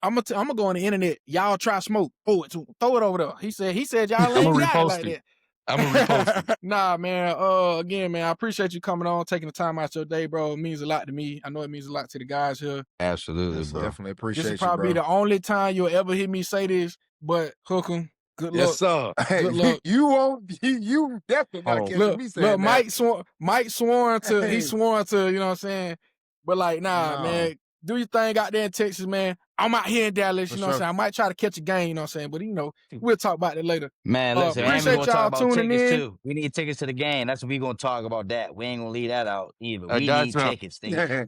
B: I'm gonna go on the internet. Y'all try Smoke. Oh, throw it over there. He said y'all ain't got it like that.
A: I'm gonna repost it.
B: Nah, man. Again, man, I appreciate you coming on, taking the time out your day, bro. It means a lot to me. I know it means a lot to the guys here.
C: Absolutely,
D: yes,
C: bro.
D: Definitely appreciate you,
B: This will probably be the only time you'll ever hear me say this, but hook 'em. Good luck.
D: Yes, sir. Hey,
B: good luck.
D: You definitely gotta catch me saying that.
B: Mike sworn to, he sworn to, you know what I'm saying? But like, nah, man, do your thing out there in Texas, man. I'm out here in Dallas, you know what I'm saying? I might try to catch a game, you know what I'm saying? But, you know, we'll talk about that later.
C: Man, listen,
B: appreciate y'all tuning in.
C: Too. We need tickets to the game. That's what we going to talk about that. We ain't going to leave that out either. We need tickets.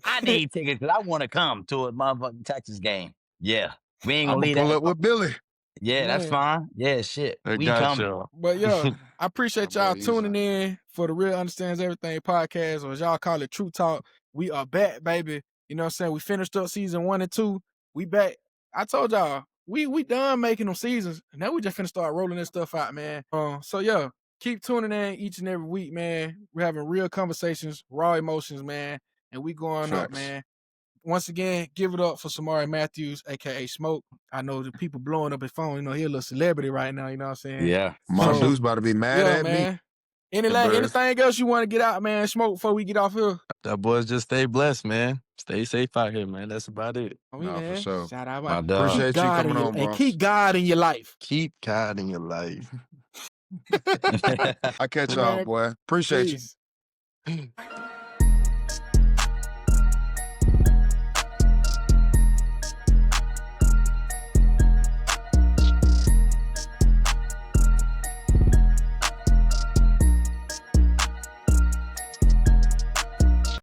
C: I need tickets because I want to come to a motherfucking Texas game. Yeah. We ain't going to leave that out.
D: Pull up with Billy.
C: Yeah, that's fine. Yeah, shit. We come.
B: But yeah, I appreciate y'all tuning in for the Real Understands Everything podcast, or as y'all call it, True Talk. We are back, baby. You know what I'm saying? We finished up season 1 and 2. We back. I told y'all, we done making them seasons. And now we just finna start rolling this stuff out, man. So yeah, keep tuning in each and every week, man. We're having real conversations, raw emotions, man. And we going up, man. Once again, give it up for Samari Matthews, a.k.a. Smoke. I know the people blowing up his phone. You know, he a little celebrity right now, you know what I'm saying?
C: Yeah.
D: My dude's about to be mad at me.
B: Anything else you want to get out, man, Smoke, before we get off here?
A: That boys just stay blessed, man. Stay safe out here, man. That's about it.
D: For sure.
B: Shout out.
C: My dog.
D: Appreciate you coming on, bro.
B: And keep God in your life.
A: Keep God in your life.
D: I catch y'all, boy. Appreciate you.